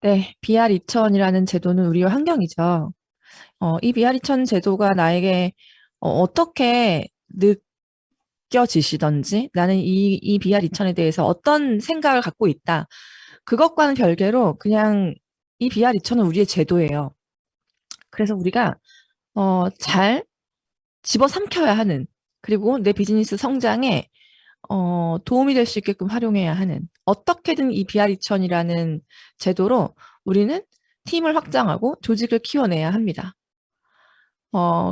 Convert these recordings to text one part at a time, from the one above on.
네, BR2000이라는 제도는 우리의 환경이죠. 이 BR2000 제도가 나에게 떻게 느껴지시던지 나는 이 BR2000에 대해서 어떤 생각을 갖고 있다. 그것과는 별개로 그냥 이 BR2000은 우리의 제도예요. 그래서 우리가 잘 집어삼켜야 하는 그리고 내 비즈니스 성장에 도움이 될 수 있게끔 활용해야 하는 어떻게든 이 BR2000이라는 제도로 우리는 팀을 확장하고 조직을 키워내야 합니다.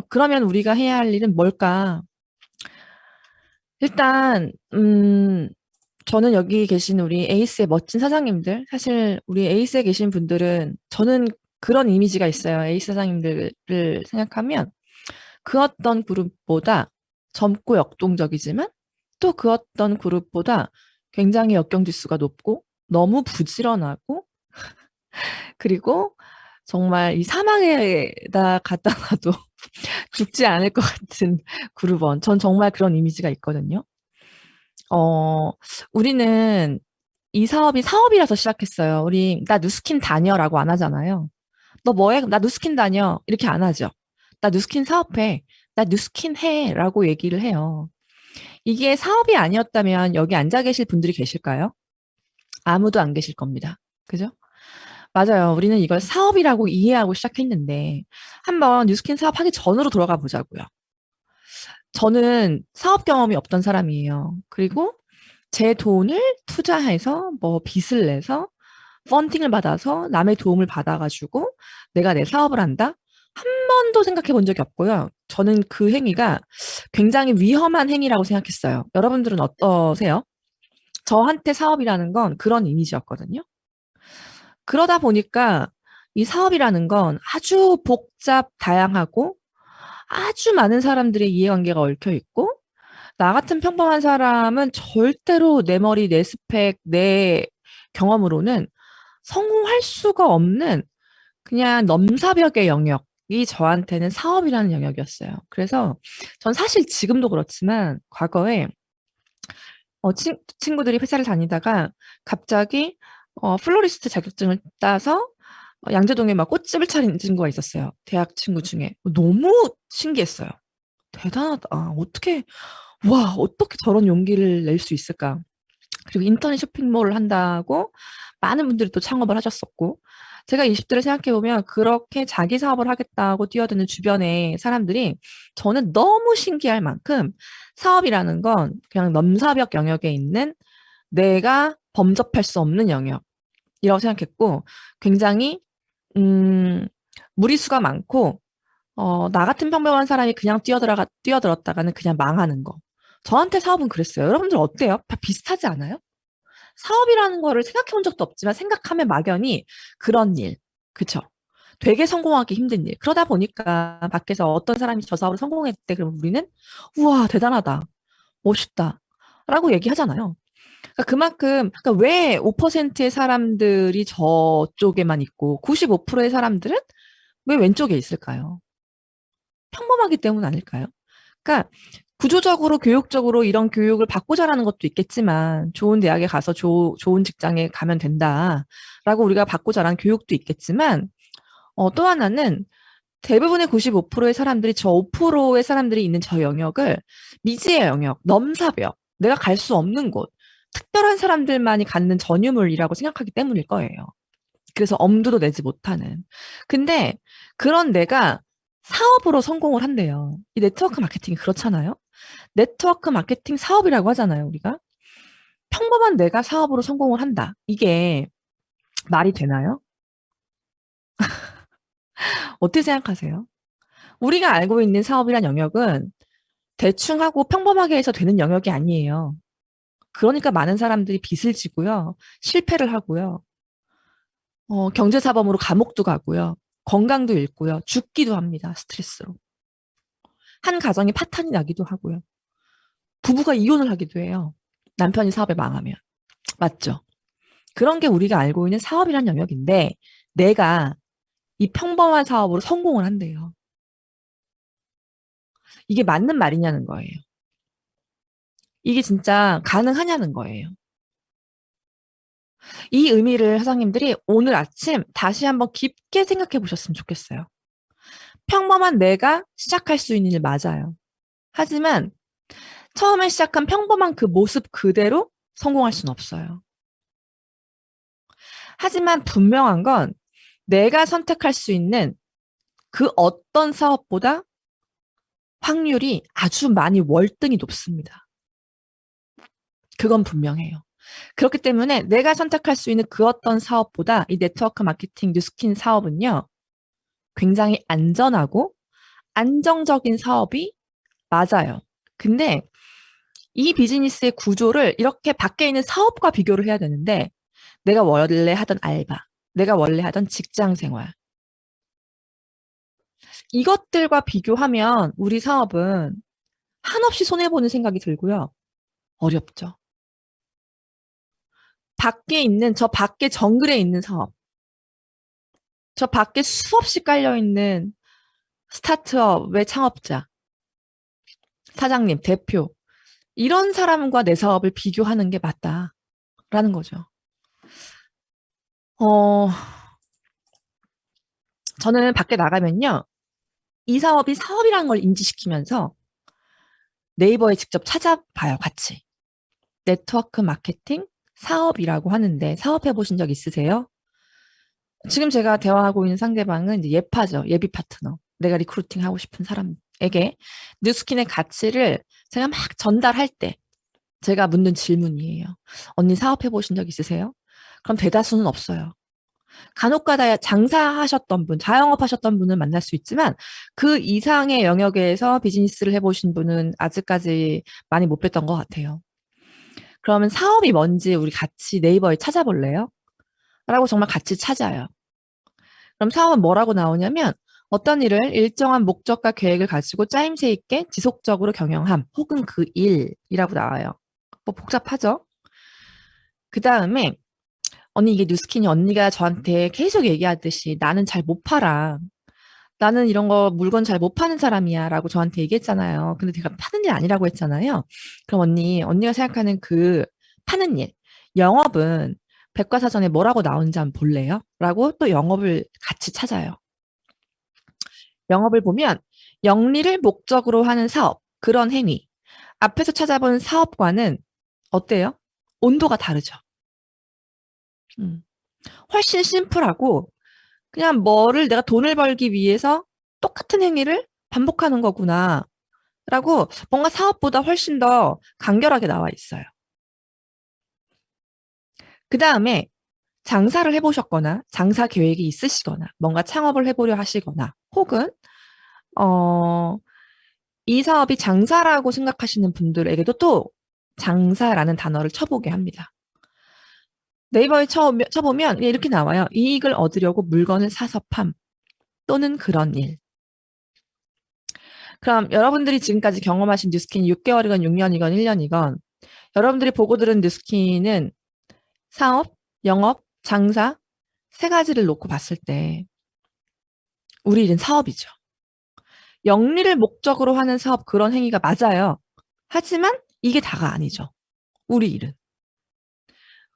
그러면 우리가 해야 할 일은 뭘까? 일단, 저는 여기 계신 우리 에이스의 멋진 사장님들, 사실 우리 에이스에 계신 분들은 저는 그런 이미지가 있어요. 에이스 사장님들을 생각하면 그 어떤 그룹보다 젊고 역동적이지만 또 그 어떤 그룹보다 굉장히 역경지수가 높고 너무 부지런하고 그리고 정말 이 사망에다 갖다 놔도 죽지 않을 것 같은 그룹원. 전 정말 그런 이미지가 있거든요. 어, 우리는 이 사업이 사업이라서 시작했어요. 우리, 나 누스킨 다녀라고 안 하잖아요. 너 뭐해? 나 누스킨 다녀. 이렇게 안 하죠. 나 누스킨 사업해. 나 누스킨 해. 라고 얘기를 해요. 이게 사업이 아니었다면 여기 앉아 계실 분들이 계실까요? 아무도 안 계실 겁니다. 그죠? 맞아요. 우리는 이걸 사업이라고 이해하고 시작했는데 한번 뉴스킨 사업하기 전으로 돌아가 보자고요. 저는 사업 경험이 없던 사람이에요. 그리고 제 돈을 투자해서 뭐 빚을 내서 펀딩을 받아서 남의 도움을 받아가지고 내가 내 사업을 한다? 한 번도 생각해 본 적이 없고요. 저는 그 행위가 굉장히 위험한 행위라고 생각했어요. 여러분들은 어떠세요? 저한테 사업이라는 건 그런 이미지였거든요. 그러다 보니까 이 사업이라는 건 아주 복잡, 다양하고 아주 많은 사람들의 이해관계가 얽혀 있고 나 같은 평범한 사람은 절대로 내 머리, 내 스펙, 내 경험으로는 성공할 수가 없는 그냥 넘사벽의 영역이 저한테는 사업이라는 영역이었어요. 그래서 전 사실 지금도 그렇지만 과거에 친구들이 회사를 다니다가 갑자기 플로리스트 자격증을 따서 양재동에 막 꽃집을 차린 친구가 있었어요. 대학 친구 중에. 너무 신기했어요. 대단하다. 어떻게 저런 용기를 낼 수 있을까? 그리고 인터넷 쇼핑몰을 한다고 많은 분들이 또 창업을 하셨었고, 제가 20대를 생각해보면 그렇게 자기 사업을 하겠다고 뛰어드는 주변의 사람들이 저는 너무 신기할 만큼 사업이라는 건 그냥 넘사벽 영역에 있는 내가 범접할 수 없는 영역이라고 생각했고, 굉장히, 음, 무리수가 많고, 나 같은 평범한 사람이 그냥 뛰어들었다가는 그냥 망하는 거. 저한테 사업은 그랬어요. 여러분들 어때요? 다 비슷하지 않아요? 사업이라는 거를 생각해 본 적도 없지만 생각하면 막연히 그런 일. 그쵸? 되게 성공하기 힘든 일. 그러다 보니까 밖에서 어떤 사람이 저 사업을 성공했대. 그러면 우리는 우와, 대단하다. 멋있다. 라고 얘기하잖아요. 그러니까 왜 5%의 사람들이 저쪽에만 있고 95%의 사람들은 왜 왼쪽에 있을까요? 평범하기 때문 아닐까요? 그러니까 구조적으로 교육적으로 이런 교육을 받고 자라는 것도 있겠지만 좋은 대학에 가서 좋은 직장에 가면 된다라고 우리가 받고 자란 교육도 있겠지만 또 하나는 대부분의 95%의 사람들이 저 5%의 사람들이 있는 저 영역을 미지의 영역, 넘사벽, 내가 갈 수 없는 곳, 특별한 사람들만이 갖는 전유물이라고 생각하기 때문일 거예요. 그래서 엄두도 내지 못하는. 근데 그런 내가 사업으로 성공을 한대요. 이 네트워크 마케팅이 그렇잖아요. 네트워크 마케팅 사업이라고 하잖아요, 우리가. 평범한 내가 사업으로 성공을 한다. 이게 말이 되나요? 어떻게 생각하세요? 우리가 알고 있는 사업이란 영역은 대충 하고 평범하게 해서 되는 영역이 아니에요. 그러니까 많은 사람들이 빚을 지고요. 실패를 하고요. 경제사범으로 감옥도 가고요. 건강도 잃고요. 죽기도 합니다. 스트레스로. 한 가정이 파탄이 나기도 하고요. 부부가 이혼을 하기도 해요. 남편이 사업에 망하면. 맞죠? 그런 게 우리가 알고 있는 사업이란 영역인데 내가 이 평범한 사업으로 성공을 한대요. 이게 맞는 말이냐는 거예요. 이게 진짜 가능하냐는 거예요. 이 의미를 사장님들이 오늘 아침 다시 한번 깊게 생각해 보셨으면 좋겠어요. 평범한 내가 시작할 수 있는 일 맞아요. 하지만 처음에 시작한 평범한 그 모습 그대로 성공할 수는 없어요. 하지만 분명한 건 내가 선택할 수 있는 그 어떤 사업보다 확률이 아주 많이 월등히 높습니다. 그건 분명해요. 그렇기 때문에 내가 선택할 수 있는 그 어떤 사업보다 이 네트워크 마케팅 뉴스킨 사업은요, 굉장히 안전하고 안정적인 사업이 맞아요. 근데 이 비즈니스의 구조를 이렇게 밖에 있는 사업과 비교를 해야 되는데, 내가 원래 하던 알바, 내가 원래 하던 직장 생활, 이것들과 비교하면 우리 사업은 한없이 손해보는 생각이 들고요. 어렵죠. 밖에 있는, 저 밖에 정글에 있는 사업, 저 밖에 수없이 깔려있는 스타트업의 창업자, 사장님, 대표, 이런 사람과 내 사업을 비교하는 게 맞다라는 거죠. 어, 저는 밖에 나가면요, 이 사업이 사업이라는 걸 인지시키면서 네이버에 직접 찾아봐요, 같이. 네트워크 마케팅 사업이라고 하는데 사업해 보신 적 있으세요? 지금 제가 대화하고 있는 상대방은 이제 예파죠. 예비 파트너. 내가 리크루팅 하고 싶은 사람에게 뉴스킨의 가치를 제가 막 전달할 때 제가 묻는 질문이에요. 언니 사업해 보신 적 있으세요? 그럼 대다수는 없어요. 간혹가다 장사하셨던 분, 자영업하셨던 분은 만날 수 있지만 그 이상의 영역에서 비즈니스를 해보신 분은 아직까지 많이 못 뵀던 것 같아요. 그러면 사업이 뭔지 우리 같이 네이버에 찾아볼래요? 라고 정말 같이 찾아요. 그럼 사업은 뭐라고 나오냐면 어떤 일을 일정한 목적과 계획을 가지고 짜임새 있게 지속적으로 경영함 혹은 그 일이라고 나와요. 뭐 복잡하죠? 그 다음에 언니 이게 뉴스킨이 언니가 저한테 계속 얘기하듯이 나는 잘 못 팔아. 나는 이런 거 물건 잘 못 파는 사람이야 라고 저한테 얘기했잖아요. 근데 제가 파는 일 아니라고 했잖아요. 그럼 언니가 생각하는 그 파는 일, 영업은 백과사전에 뭐라고 나오는지 한번 볼래요? 라고 또 영업을 같이 찾아요. 영업을 보면 영리를 목적으로 하는 사업, 그런 행위. 앞에서 찾아본 사업과는 어때요? 온도가 다르죠. 음. 훨씬 심플하고 그냥 뭐를 내가 돈을 벌기 위해서 똑같은 행위를 반복하는 거구나. 라고 뭔가 사업보다 훨씬 더 간결하게 나와 있어요. 그 다음에 장사를 해보셨거나 장사 계획이 있으시거나 뭔가 창업을 해보려 하시거나 혹은 어, 이 사업이 장사라고 생각하시는 분들에게도 또 장사라는 단어를 쳐보게 합니다. 네이버에 쳐보면 이렇게 나와요. 이익을 얻으려고 물건을 사서 팜 또는 그런 일. 그럼 여러분들이 지금까지 경험하신 뉴스킨 6개월이건 6년이건 1년이건 여러분들이 보고 들은 뉴스킨은 사업, 영업, 장사 세 가지를 놓고 봤을 때 우리 일은 사업이죠. 영리를 목적으로 하는 사업 그런 행위가 맞아요. 하지만 이게 다가 아니죠. 우리 일은.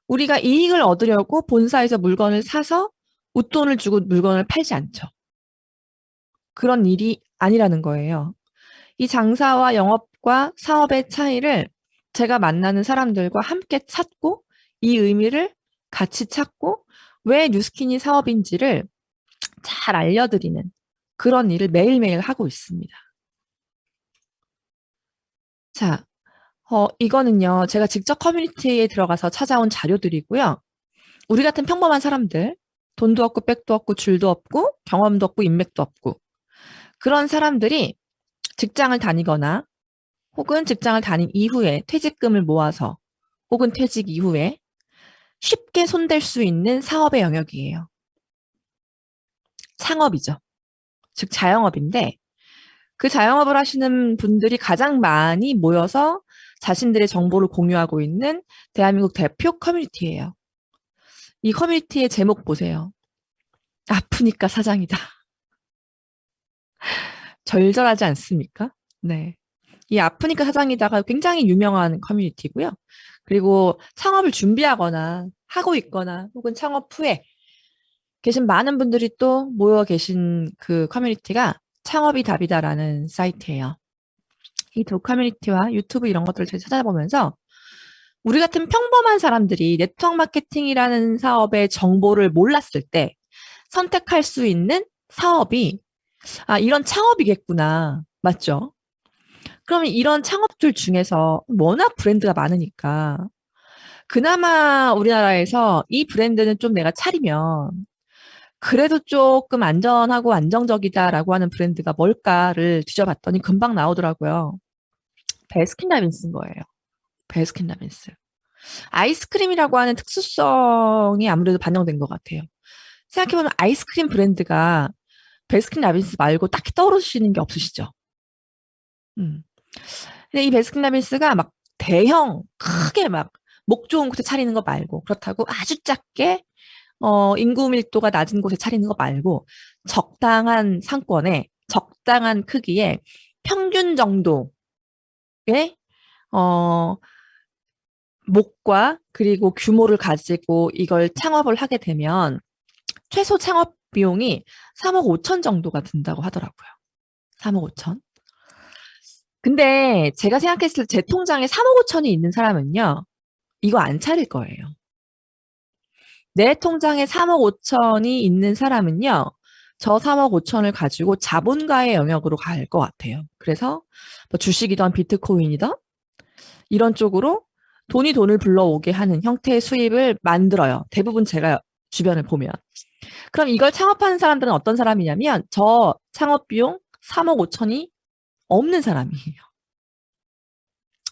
우리가 이익을 얻으려고 본사에서 물건을 사서 웃돈을 주고 물건을 팔지 않죠. 그런 일이 아니라는 거예요. 이 장사와 영업과 사업의 차이를 제가 만나는 사람들과 함께 찾고 이 의미를 같이 찾고 왜 뉴스킨이 사업인지를 잘 알려드리는 그런 일을 매일매일 하고 있습니다. 자, 이거는요, 제가 직접 커뮤니티에 들어가서 찾아온 자료들이고요. 우리 같은 평범한 사람들, 돈도 없고, 백도 없고, 줄도 없고, 경험도 없고, 인맥도 없고, 그런 사람들이 직장을 다니거나, 혹은 직장을 다닌 이후에 퇴직금을 모아서, 혹은 퇴직 이후에 쉽게 손댈 수 있는 사업의 영역이에요. 창업이죠. 즉, 자영업인데, 그 자영업을 하시는 분들이 가장 많이 모여서 자신들의 정보를 공유하고 있는 대한민국 대표 커뮤니티예요. 이 커뮤니티의 제목 보세요. 아프니까 사장이다. 절절하지 않습니까? 네. 이 아프니까 사장이다가 굉장히 유명한 커뮤니티고요. 그리고 창업을 준비하거나 하고 있거나 혹은 창업 후에 계신 많은 분들이 또 모여 계신 그 커뮤니티가 창업이 답이다라는 사이트예요. 이 두 커뮤니티와 유튜브 이런 것들을 제가 찾아보면서 우리 같은 평범한 사람들이 네트워크 마케팅이라는 사업의 정보를 몰랐을 때 선택할 수 있는 사업이 이런 창업이겠구나. 맞죠? 그러면 이런 창업들 중에서 워낙 브랜드가 많으니까 그나마 우리나라에서 이 브랜드는 좀 내가 차리면 그래도 조금 안전하고 안정적이다라고 하는 브랜드가 뭘까를 뒤져봤더니 금방 나오더라고요. 베스킨라빈스인 거예요. 베스킨라빈스. 아이스크림이라고 하는 특수성이 아무래도 반영된 것 같아요. 생각해보면 아이스크림 브랜드가 베스킨라빈스 말고 딱히 떠오르시는 게 없으시죠? 음. 근데 이 베스킨라빈스가 막 대형, 크게 막 목 좋은 곳에 차리는 거 말고, 그렇다고 아주 작게, 인구 밀도가 낮은 곳에 차리는 거 말고, 적당한 상권에, 적당한 크기에, 평균 정도의, 어, 목과 그리고 규모를 가지고 이걸 창업을 하게 되면 최소 창업 비용이 3억 5천 정도가 든다고 하더라고요. 3억 5천. 근데 제가 생각했을 때 제 통장에 3억 5천이 있는 사람은요, 이거 안 차릴 거예요. 내 통장에 3억 5천이 있는 사람은요, 저 3억 5천을 가지고 자본가의 영역으로 갈 것 같아요. 그래서 뭐 주식이든 비트코인이든 이런 쪽으로 돈을 불러오게 하는 형태의 수입을 만들어요. 대부분 제가 주변을 보면. 그럼 이걸 창업하는 사람들은 어떤 사람이냐면 저 창업 비용 3억 5천이 없는 사람이에요.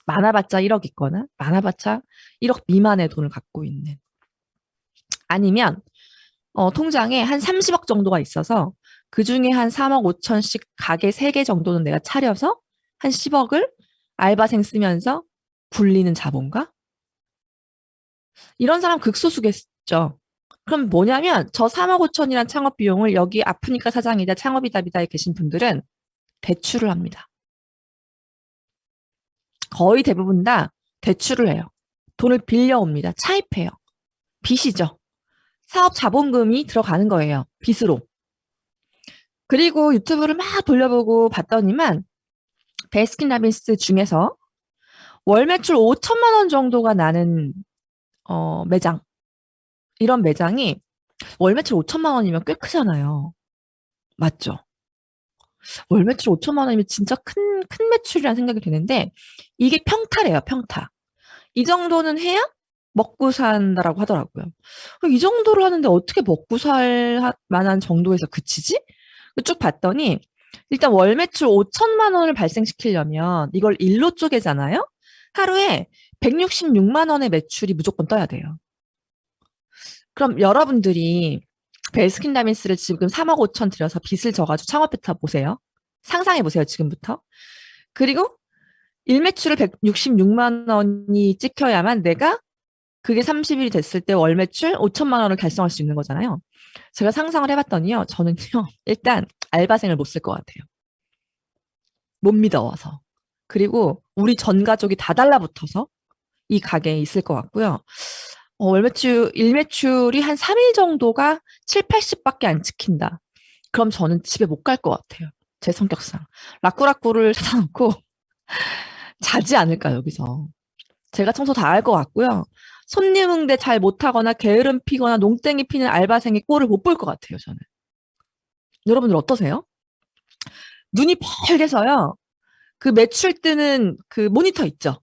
많아봤자 1억 있거나 많아봤자 1억 미만의 돈을 갖고 있는. 아니면 통장에 한 30억 정도가 있어서 그중에 한 3억 5천씩 가게 3개 정도는 내가 차려서 한 10억을 알바생 쓰면서 굴리는 자본가? 이런 사람 극소수겠죠. 그럼 뭐냐면 저 3억 5천이란 창업 비용을 여기 아프니까 사장이다 창업이답이다에 계신 분들은 대출을 합니다. 거의 대부분 다 대출을 해요. 돈을 빌려옵니다. 차입해요. 빚이죠. 사업 자본금이 들어가는 거예요. 빚으로. 그리고 유튜브를 막 돌려보고 봤더니만 베스킨라빈스 중에서 월 매출 5천만 원 정도가 나는 매장. 이런 매장이 월 매출 5천만 원이면 꽤 크잖아요. 맞죠? 월 매출 5천만 원이면 진짜 큰 매출이라는 생각이 드는데 이게 평타래요, 평타. 이 정도는 해야 먹고 산다라고 하더라고요. 이 정도를 하는데 어떻게 먹고 살 만한 정도에서 그치지? 쭉 봤더니 일단 월 매출 5천만 원을 발생시키려면 이걸 일로 쪼개잖아요. 하루에 166만 원의 매출이 무조건 떠야 돼요. 그럼 여러분들이 베스킨라빈스를 지금 3억 5천 들여서 빚을 져가지고 창업부터 보세요. 상상해 보세요, 지금부터. 그리고 일매출을 166만 원이 찍혀야만 내가 그게 30일이 됐을 때 월 매출 5천만 원을 달성할 수 있는 거잖아요. 제가 상상을 해봤더니요. 저는요. 일단 알바생을 못 쓸 것 같아요. 못 믿어와서. 그리고 우리 전 가족이 다 달라붙어서 이 가게에 있을 것 같고요. 일매출이 한 3일 정도가 7, 80밖에 안 찍힌다. 그럼 저는 집에 못 갈 것 같아요. 제 성격상. 라꾸라꾸를 사놓고 자지 않을까, 여기서. 제가 청소 다 할 것 같고요. 손님 응대 잘 못하거나 게으름 피거나 농땡이 피는 알바생의 꼴을 못 볼 것 같아요, 저는. 여러분들 어떠세요? 눈이 벌게서요. 그 매출 뜨는 그 모니터 있죠?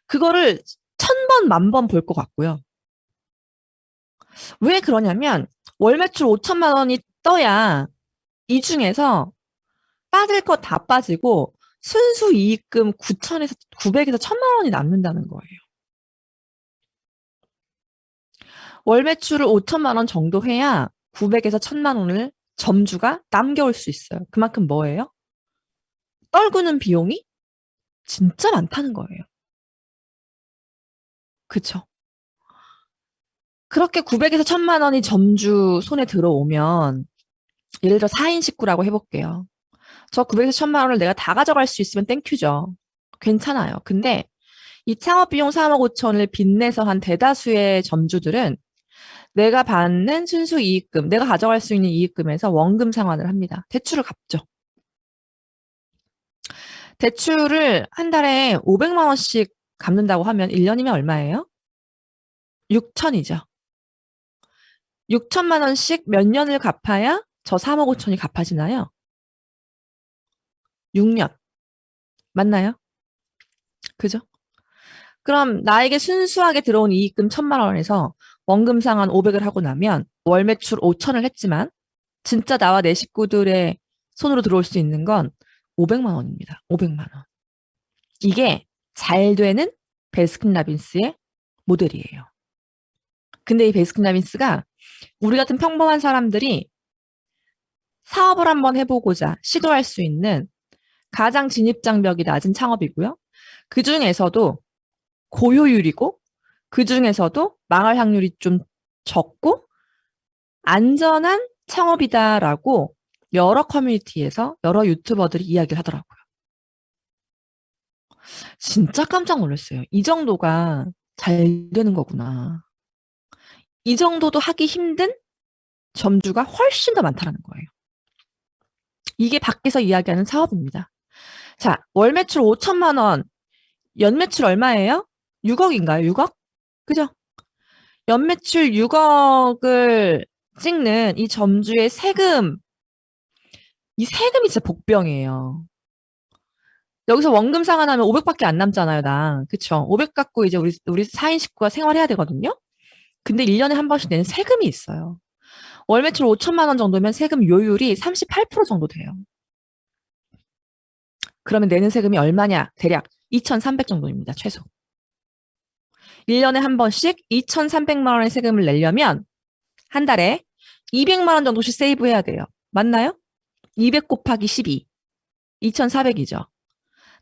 그거를 1,000번, 10,000번 볼 것 같고요. 왜 그러냐면 월 매출 5천만 원이 떠야 이 중에서 빠질 거 다 빠지고 순수 이익금 9천에서 900에서 1,000만 원이 남는다는 거예요. 월 매출을 5천만 원 정도 해야 900에서 1,000만 원을 점주가 남겨올 수 있어요. 그만큼 뭐예요? 떨구는 비용이 진짜 많다는 거예요. 그쵸? 그렇게 900에서 1,000만 원이 점주 손에 들어오면 예를 들어 4인 식구라고 해볼게요. 저 900에서 1,000만 원을 내가 다 가져갈 수 있으면 땡큐죠. 괜찮아요. 근데 이 창업비용 3억 5천을 빚내서 한 대다수의 점주들은 내가 받는 순수 이익금, 내가 가져갈 수 있는 이익금에서 원금 상환을 합니다. 대출을 갚죠. 대출을 한 달에 500만 원씩 갚는다고 하면 1년이면 얼마예요? 6천이죠. 6천만 원씩 몇 년을 갚아야 저 3억 5천이 갚아지나요? 6년. 맞나요? 그죠? 그럼 나에게 순수하게 들어온 이익금 1천만 원에서 원금 상환 500을 하고 나면 월 매출 5천을 했지만 진짜 나와 내 식구들의 손으로 들어올 수 있는 건 500만 원입니다. 500만 원. 이게 잘 되는 베스킨라빈스의 모델이에요. 근데 이 베스킨라빈스가 우리 같은 평범한 사람들이 사업을 한번 해보고자 시도할 수 있는 가장 진입장벽이 낮은 창업이고요. 그 중에서도 고효율이고, 그 중에서도 망할 확률이 좀 적고, 안전한 창업이다라고 여러 커뮤니티에서 여러 유튜버들이 이야기를 하더라고요. 진짜 깜짝 놀랐어요. 이 정도가 잘 되는 거구나. 이 정도도 하기 힘든 점주가 훨씬 더 많다는 거예요. 이게 밖에서 이야기하는 사업입니다. 자, 월 매출 5천만 원, 연 매출 얼마예요? 6억인가요? 6억? 그죠? 연 매출 6억을 찍는 이 점주의 세금, 이 세금이 진짜 복병이에요. 여기서 원금 상환하면 500밖에 안 남잖아요, 나. 그쵸? 500 갖고 이제 우리 4인 식구가 생활해야 되거든요? 근데 1년에 한 번씩 내는 세금이 있어요. 월 매출 5천만 원 정도면 세금 요율이 38% 정도 돼요. 그러면 내는 세금이 얼마냐? 대략 2,300 정도입니다, 최소. 1년에 한 번씩 2,300만 원의 세금을 내려면 한 달에 200만 원 정도씩 세이브해야 돼요. 맞나요? 200 곱하기 12. 2,400이죠.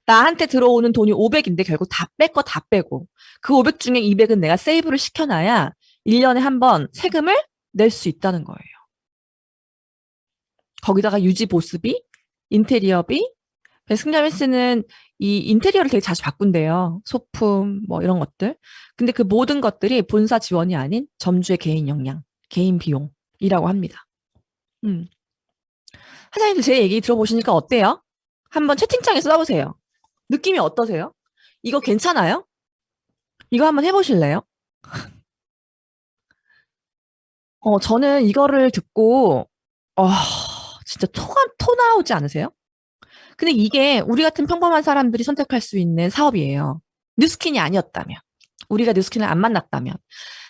나한테 들어오는 돈이 500인데 결국 다 뺄 거 다 빼고 그 500 중에 200은 내가 세이브를 시켜놔야 1년에 한 번 세금을 낼 수 있다는 거예요. 거기다가 유지 보수비, 인테리어비, 베스킨라빈스는 이 인테리어를 되게 자주 바꾼대요. 소품, 뭐 이런 것들. 근데 그 모든 것들이 본사 지원이 아닌 점주의 개인 역량, 개인 비용이라고 합니다. 음. 사장님들 제 얘기 들어보시니까 어때요? 한번 채팅창에 써보세요. 느낌이 어떠세요? 이거 괜찮아요? 이거 한번 해보실래요? 저는 이거를 듣고, 어, 진짜 토 나오지 않으세요? 근데 이게 우리 같은 평범한 사람들이 선택할 수 있는 사업이에요. 뉴스킨이 아니었다면. 우리가 뉴스킨을 안 만났다면.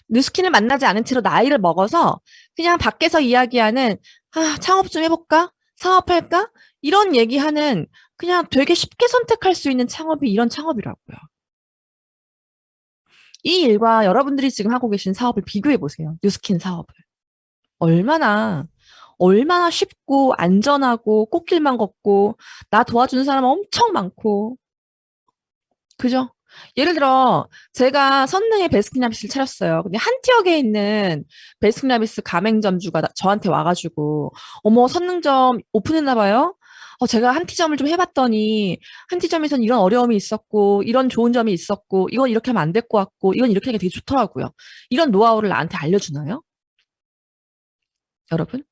뉴스킨을 만나지 않은 채로 나이를 먹어서 그냥 밖에서 이야기하는, 아, 창업 좀 해볼까? 사업할까? 이런 얘기하는 그냥 되게 쉽게 선택할 수 있는 창업이 이런 창업이라고요. 이 일과 여러분들이 지금 하고 계신 사업을 비교해 보세요. 뉴스킨 사업을. 얼마나, 얼마나 쉽고 안전하고 꽃길만 걷고 나 도와주는 사람 엄청 많고 그죠? 예를 들어 제가 선릉에 베스킨라빈스를 차렸어요. 근데 한티역에 있는 베스킨라빈스 가맹점주가 저한테 와가지고 어머 선릉점 오픈했나 봐요. 제가 한티점을 좀 해봤더니 한티점에서는 이런 어려움이 있었고 이런 좋은 점이 있었고 이건 이렇게 하면 안 될 것 같고 이건 이렇게 하는 게 되게 좋더라고요. 이런 노하우를 나한테 알려주나요? 여러분?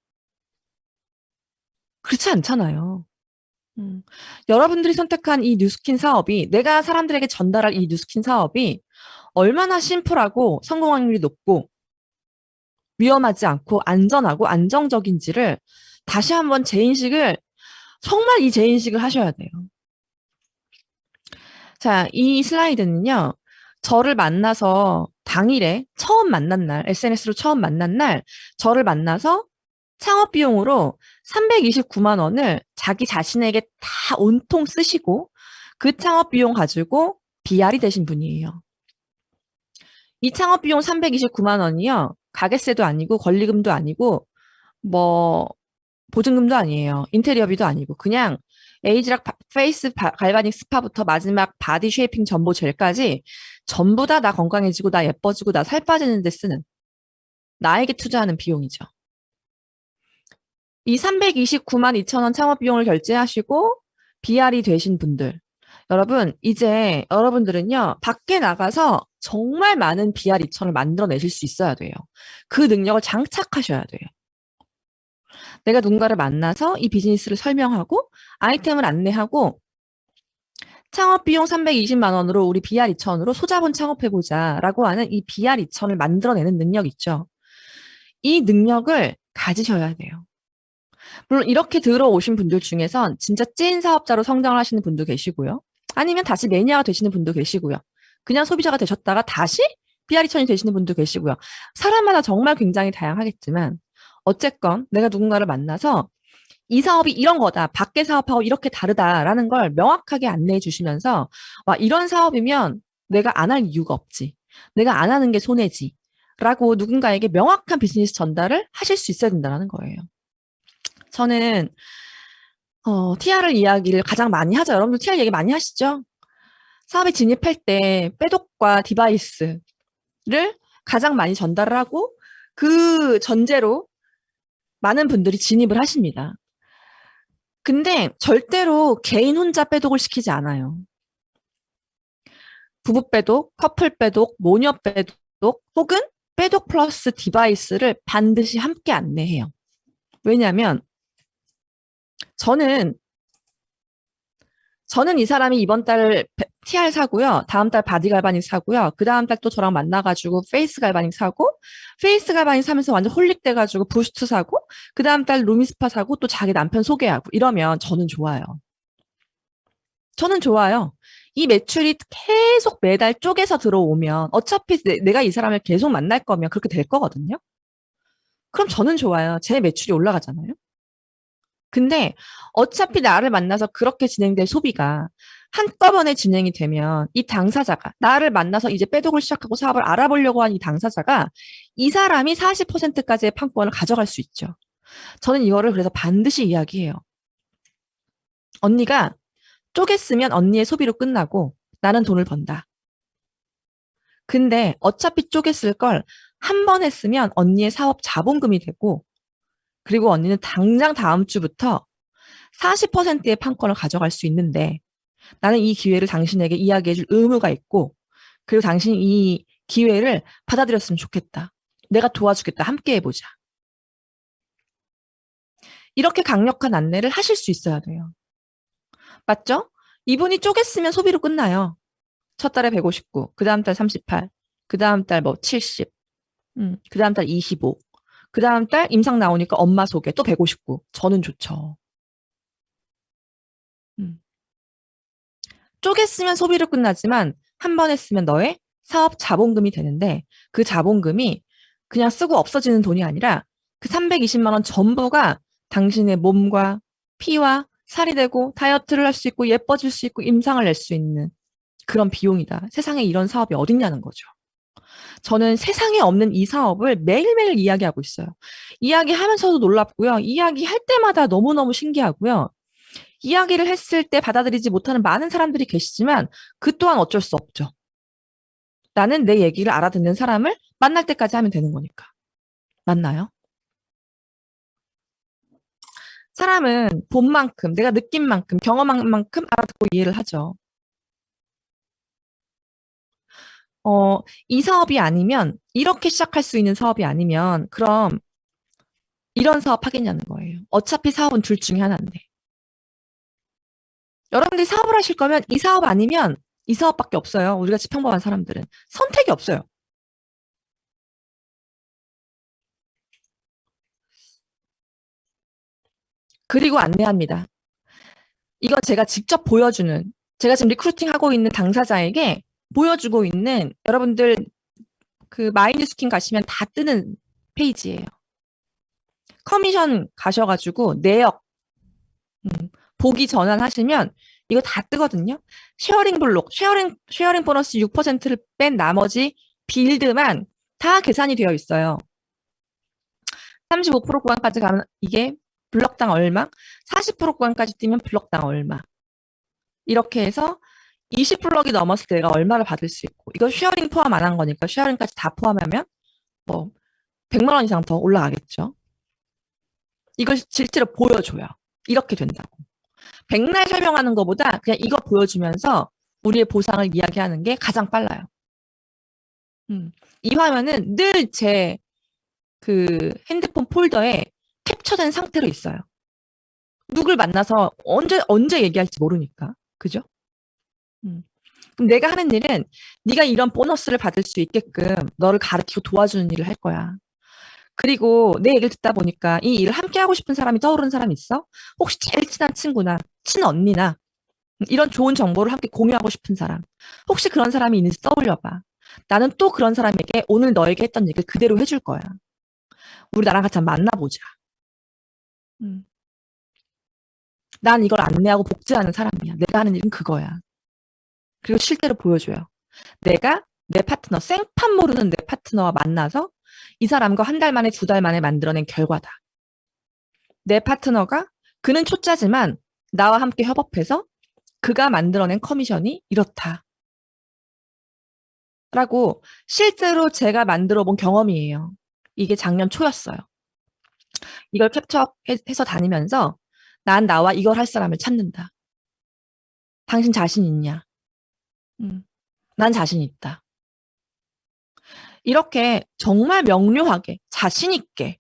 그렇지 않잖아요. 음. 여러분들이 선택한 이 뉴스킨 사업이 내가 사람들에게 전달할 이 뉴스킨 사업이 얼마나 심플하고 성공 확률이 높고 위험하지 않고 안전하고 안정적인지를 다시 한번 재인식을 정말 이 재인식을 하셔야 돼요. 자, 이 슬라이드는요. 저를 만나서 당일에 처음 만난 날, SNS로 처음 만난 날 저를 만나서 창업 비용으로 329만 원을 자기 자신에게 다 온통 쓰시고 그 창업 비용 가지고 BR이 되신 분이에요. 이 창업 비용 329만 원이요. 가게세도 아니고 권리금도 아니고 뭐 보증금도 아니에요. 인테리어비도 아니고 그냥 에이지락 페이스 갈바닉 스파부터 마지막 바디 쉐이핑 전보 젤까지 전부 다 나 건강해지고 나 예뻐지고 나 살 빠지는 데 쓰는 나에게 투자하는 비용이죠. 이 329만 2천 원 창업 비용을 결제하시고 BR이 되신 분들 여러분, 이제 여러분들은요, 밖에 나가서 정말 많은 BR 2천을 만들어내실 수 있어야 돼요. 그 능력을 장착하셔야 돼요. 내가 누군가를 만나서 이 비즈니스를 설명하고 아이템을 안내하고 창업 비용 320만 원으로 우리 BR 2천으로 소자본 창업해보자 라고 하는 이 BR 2천을 만들어내는 능력 있죠. 이 능력을 가지셔야 돼요. 물론 이렇게 들어오신 분들 중에선 진짜 찐 사업자로 성장을 하시는 분도 계시고요. 아니면 다시 매니아가 되시는 분도 계시고요. 그냥 소비자가 되셨다가 다시 BR 2천이 되시는 분도 계시고요. 사람마다 정말 굉장히 다양하겠지만 어쨌건 내가 누군가를 만나서 이 사업이 이런 거다. 밖에 사업하고 이렇게 다르다라는 걸 명확하게 안내해 주시면서 와, 이런 사업이면 내가 안 할 이유가 없지. 내가 안 하는 게 손해지. 라고 누군가에게 명확한 비즈니스 전달을 하실 수 있어야 된다는 거예요. 저는 TR 이야기를 가장 많이 하죠. 여러분들 TR 얘기 많이 하시죠? 사업에 진입할 때 빼독과 디바이스를 가장 많이 전달을 하고 그 전제로 많은 분들이 진입을 하십니다. 근데 절대로 개인 혼자 빼독을 시키지 않아요. 부부 빼독, 커플 빼독, 모녀 빼독, 혹은 빼독 플러스 디바이스를 반드시 함께 안내해요. 왜냐하면 저는 이 사람이 이번 달 TR 사고요. 다음 달 바디 갈바닉 사고요. 그 다음 달 또 저랑 만나가지고 페이스 갈바닉 사고, 페이스 갈바닉 사면서 완전 홀릭돼가지고 부스트 사고, 그 다음 달 루미스파 사고, 또 자기 남편 소개하고 이러면 저는 좋아요. 저는 좋아요. 이 매출이 계속 매달 쪼개서 들어오면 어차피 내가 이 사람을 계속 만날 거면 그렇게 될 거거든요. 그럼 저는 좋아요. 제 매출이 올라가잖아요. 근데 어차피 나를 만나서 그렇게 진행될 소비가 한꺼번에 진행이 되면 이 당사자가 나를 만나서 이제 빼독을 시작하고 사업을 알아보려고 한 이 당사자가 이 사람이 40%까지의 판권을 가져갈 수 있죠. 저는 이거를 그래서 반드시 이야기해요. 언니가 쪼갰으면 언니의 소비로 끝나고 나는 돈을 번다. 근데 어차피 쪼갰을 걸 한 번 했으면 언니의 사업 자본금이 되고 그리고 언니는 당장 다음 주부터 40%의 판권을 가져갈 수 있는데 나는 이 기회를 당신에게 이야기해 줄 의무가 있고 그리고 당신이 이 기회를 받아들였으면 좋겠다. 내가 도와주겠다. 함께 해보자. 이렇게 강력한 안내를 하실 수 있어야 돼요. 맞죠? 이분이 쪼갰으면 소비로 끝나요. 첫 달에 159, 그 다음 달 38, 그 다음 달 뭐 70, 그 다음 달 25, 그 다음 달 임상 나오니까 엄마 소개 또 159. 저는 좋죠. 음. 쪼갰으면 소비로 끝나지만 한 번 했으면 너의 사업 자본금이 되는데 그 자본금이 그냥 쓰고 없어지는 돈이 아니라 그 320만 원 전부가 당신의 몸과 피와 살이 되고 다이어트를 할 수 있고 예뻐질 수 있고 임상을 낼 수 있는 그런 비용이다. 세상에 이런 사업이 어딨냐는 거죠. 저는 세상에 없는 이 사업을 매일매일 이야기하고 있어요. 이야기하면서도 놀랍고요. 이야기할 때마다 너무너무 신기하고요. 이야기를 했을 때 받아들이지 못하는 많은 사람들이 계시지만 그 또한 어쩔 수 없죠. 나는 내 얘기를 알아듣는 사람을 만날 때까지 하면 되는 거니까. 맞나요? 사람은 본 만큼, 내가 느낀 만큼, 경험한 만큼 알아듣고 이해를 하죠. 이 사업이 아니면, 이렇게 시작할 수 있는 사업이 아니면, 그럼 이런 사업 하겠냐는 거예요. 어차피 사업은 둘 중에 하나인데. 여러분들이 사업을 하실 거면 이 사업 아니면 이 사업밖에 없어요. 우리가 평범한 사람들은. 선택이 없어요. 그리고 안내합니다. 이건 제가 직접 보여주는, 제가 지금 리크루팅 하고 있는 당사자에게 보여주고 있는 여러분들 그 마이뉴스킨 가시면 다 뜨는 페이지예요. 커미션 가셔가지고 내역 보기 전환하시면 이거 다 뜨거든요. 쉐어링 블록, 쉐어링 보너스 6%를 뺀 나머지 빌드만 다 계산이 되어 있어요. 35% 구간까지 가면 이게 블럭당 얼마, 40% 구간까지 뛰면 블럭당 얼마. 이렇게 해서 20블럭이 넘었을 때 내가 얼마를 받을 수 있고, 이거 쉐어링 포함 안 한 거니까 쉐어링까지 다 포함하면 뭐 100만 원 이상 더 올라가겠죠. 이걸 실제로 보여줘요. 이렇게 된다고. 백날 설명하는 것보다 그냥 이거 보여주면서 우리의 보상을 이야기하는 게 가장 빨라요. 이 화면은 늘 제 그 핸드폰 폴더에 캡처된 상태로 있어요. 누굴 만나서 언제 얘기할지 모르니까. 그죠? 음. 그럼 내가 하는 일은 네가 이런 보너스를 받을 수 있게끔 너를 가르치고 도와주는 일을 할 거야. 그리고 내 얘기를 듣다 보니까 이 일을 함께 하고 싶은 사람이 떠오르는 사람 있어? 혹시 제일 친한 친구나, 친언니나 이런 좋은 정보를 함께 공유하고 싶은 사람. 혹시 그런 사람이 있는지 떠올려봐. 나는 또 그런 사람에게 오늘 너에게 했던 얘기를 그대로 해줄 거야. 우리 나랑 같이 한번 만나보자. 음. 난 이걸 안내하고 복제하는 사람이야. 내가 하는 일은 그거야. 그리고 실제로 보여줘요. 내가 내 파트너, 생판 모르는 내 파트너와 만나서 이 사람과 한 달 만에, 두 달 만에 만들어낸 결과다. 내 파트너가, 그는 초짜지만 나와 함께 협업해서 그가 만들어낸 커미션이 이렇다. 라고 실제로 제가 만들어 본 경험이에요. 이게 작년 초였어요. 이걸 캡처해서 다니면서 난 나와 이걸 할 사람을 찾는다. 당신 자신 있냐? 난 자신 있다. 이렇게 정말 명료하게 자신 있게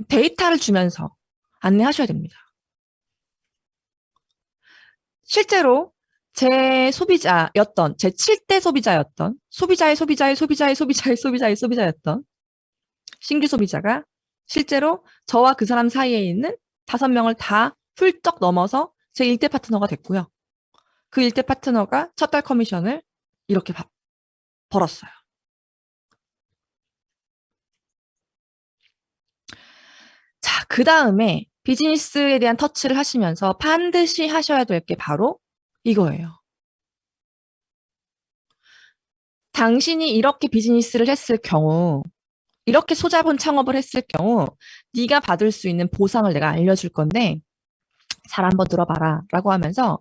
데이터를 주면서 안내하셔야 됩니다. 실제로 제 소비자였던, 제 7대 소비자였던, 소비자였던 신규 소비자가 실제로 저와 그 사람 사이에 있는 5명을 다 훌쩍 넘어서 제 1대 파트너가 됐고요. 그 1대 파트너가 첫 달 커미션을 이렇게 벌었어요. 자, 그 다음에 비즈니스에 대한 터치를 하시면서 반드시 하셔야 될 게 바로 이거예요. 당신이 이렇게 비즈니스를 했을 경우, 이렇게 소자본 창업을 했을 경우 네가 받을 수 있는 보상을 내가 알려줄 건데 잘 한번 들어봐라 라고 하면서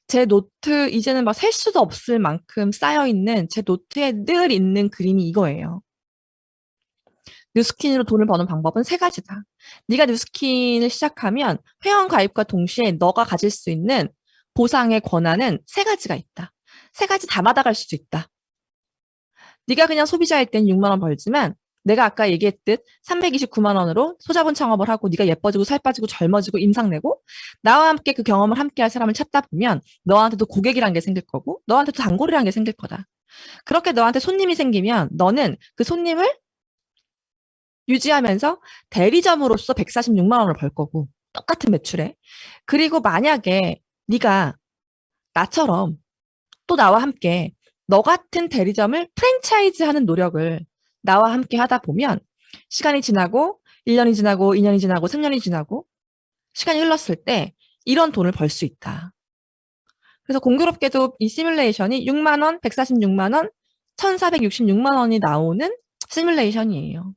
제 노트, 이제는 막 셀 수도 없을 만큼 쌓여있는 제 노트에 늘 있는 그림이 이거예요. 뉴스킨으로 돈을 버는 방법은 3가지다. 네가 뉴스킨을 시작하면 회원 가입과 동시에 너가 가질 수 있는 보상의 권한은 3가지가 있다. 3가지 다 받아갈 수도 있다. 네가 그냥 소비자일 땐 6만 원 벌지만 내가 아까 얘기했듯 329만 원으로 소자본 창업을 하고 네가 예뻐지고 살 빠지고 젊어지고 임상 내고 나와 함께 그 경험을 함께 할 사람을 찾다 보면 너한테도 고객이란 게 생길 거고 너한테도 단골이란 게 생길 거다. 그렇게 너한테 손님이 생기면 너는 그 손님을 유지하면서 대리점으로서 146만 원을 벌 거고 똑같은 매출에. 그리고 만약에 네가 나처럼 또 나와 함께 너 같은 대리점을 프랜차이즈 하는 노력을 나와 함께 하다 보면 시간이 지나고 1년이 지나고 2년이 지나고 3년이 지나고 시간이 흘렀을 때 이런 돈을 벌 수 있다. 그래서 공교롭게도 이 시뮬레이션이 6만 원, 146만 원, 1,466만 원이 나오는 시뮬레이션이에요.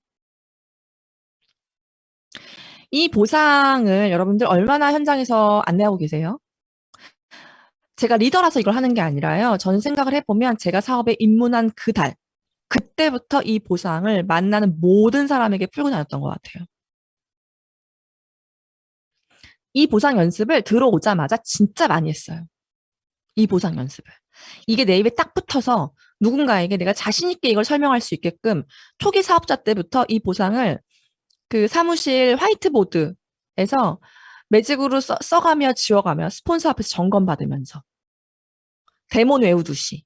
이 보상을 여러분들 얼마나 현장에서 안내하고 계세요? 제가 리더라서 이걸 하는 게 아니라요. 저는 생각을 해보면 제가 사업에 입문한 그 달, 그때부터 이 보상을 만나는 모든 사람에게 풀고 다녔던 것 같아요. 이 보상 연습을 들어오자마자 진짜 많이 했어요. 이 보상 연습을. 이게 내 입에 딱 붙어서 누군가에게 내가 자신 있게 이걸 설명할 수 있게끔 초기 사업자 때부터 이 보상을 그 사무실 화이트보드에서 매직으로 써가며 지워가며 스폰서 앞에서 점검받으면서 대본 외우듯이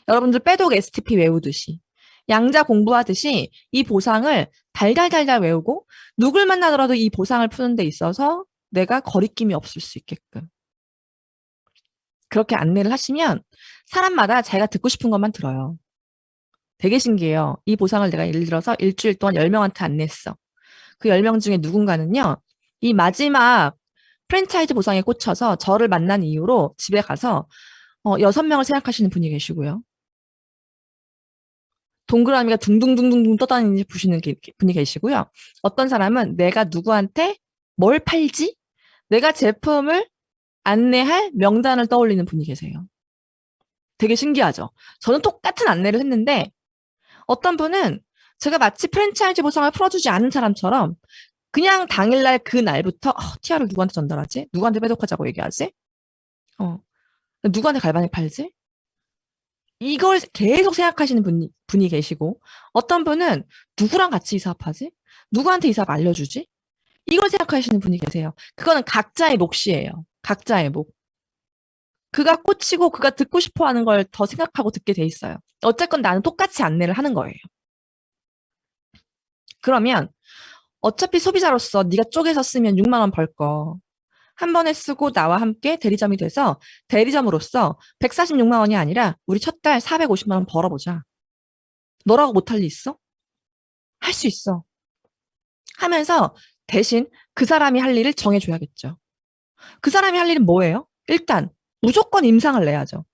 여러분들 빼독 STP 외우듯이 양자 공부하듯이 이 보상을 달달달달 외우고 누굴 만나더라도 이 보상을 푸는 데 있어서 내가 거리낌이 없을 수 있게끔 그렇게 안내를 하시면 사람마다 자기가 듣고 싶은 것만 들어요. 되게 신기해요. 이 보상을 내가 예를 들어서 일주일 동안 10명한테 안냈어. 그 10명 중에 누군가는요. 이 마지막 프랜차이즈 보상에 꽂혀서 저를 만난 이후로 집에 가서 6명을 생각하시는 분이 계시고요. 동그라미가 둥둥둥둥둥 떠다니는지 보시는 분이 계시고요. 어떤 사람은 내가 누구한테 뭘 팔지? 내가 제품을 안내할 명단을 떠올리는 분이 계세요. 되게 신기하죠? 저는 똑같은 안내를 했는데 어떤 분은 제가 마치 프랜차이즈 보상을 풀어주지 않은 사람처럼 그냥 당일날 그 날부터 TR을 누구한테 전달하지? 누구한테 배독하자고 얘기하지? 어, 누구한테 갈바닉 팔지? 이걸 계속 생각하시는 분이 계시고 어떤 분은 누구랑 같이 이 사업하지? 누구한테 이 사업 알려주지? 이걸 생각하시는 분이 계세요. 그거는 각자의 몫이에요. 각자의 몫. 그가 꽂히고 그가 듣고 싶어 하는 걸 더 생각하고 듣게 돼 있어요. 어쨌건 나는 똑같이 안내를 하는 거예요. 그러면 어차피 소비자로서 네가 쪼개서 쓰면 6만 원 벌 거. 한 번에 쓰고 나와 함께 대리점이 돼서 대리점으로서 146만 원이 아니라 우리 첫 달 450만 원 벌어보자. 너라고 못할 일 있어? 할 수 있어. 하면서 대신 그 사람이 할 일을 정해줘야겠죠. 그 사람이 할 일은 뭐예요? 일단 무조건 임상을 내야죠.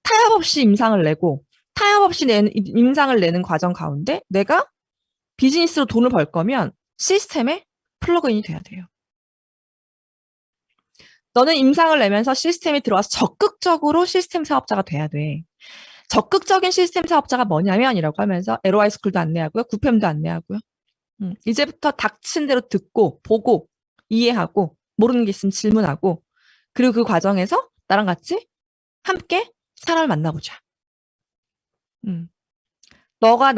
타협 없이 임상을 내고 타협 없이 임상을 내는 과정 가운데 내가 비즈니스로 돈을 벌 거면 시스템에 플러그인이 돼야 돼요. 너는 임상을 내면서 시스템에 들어와서 적극적으로 시스템 사업자가 돼야 돼. 적극적인 시스템 사업자가 뭐냐면이라고 하면서 LOI 스쿨도 안내하고요. 구팸도 안내하고요. 이제부터 닥친 대로 듣고 보고 이해하고 모르는 게 있으면 질문하고 그리고 그 과정에서 나랑 같이 함께 사람을 만나보자. 너가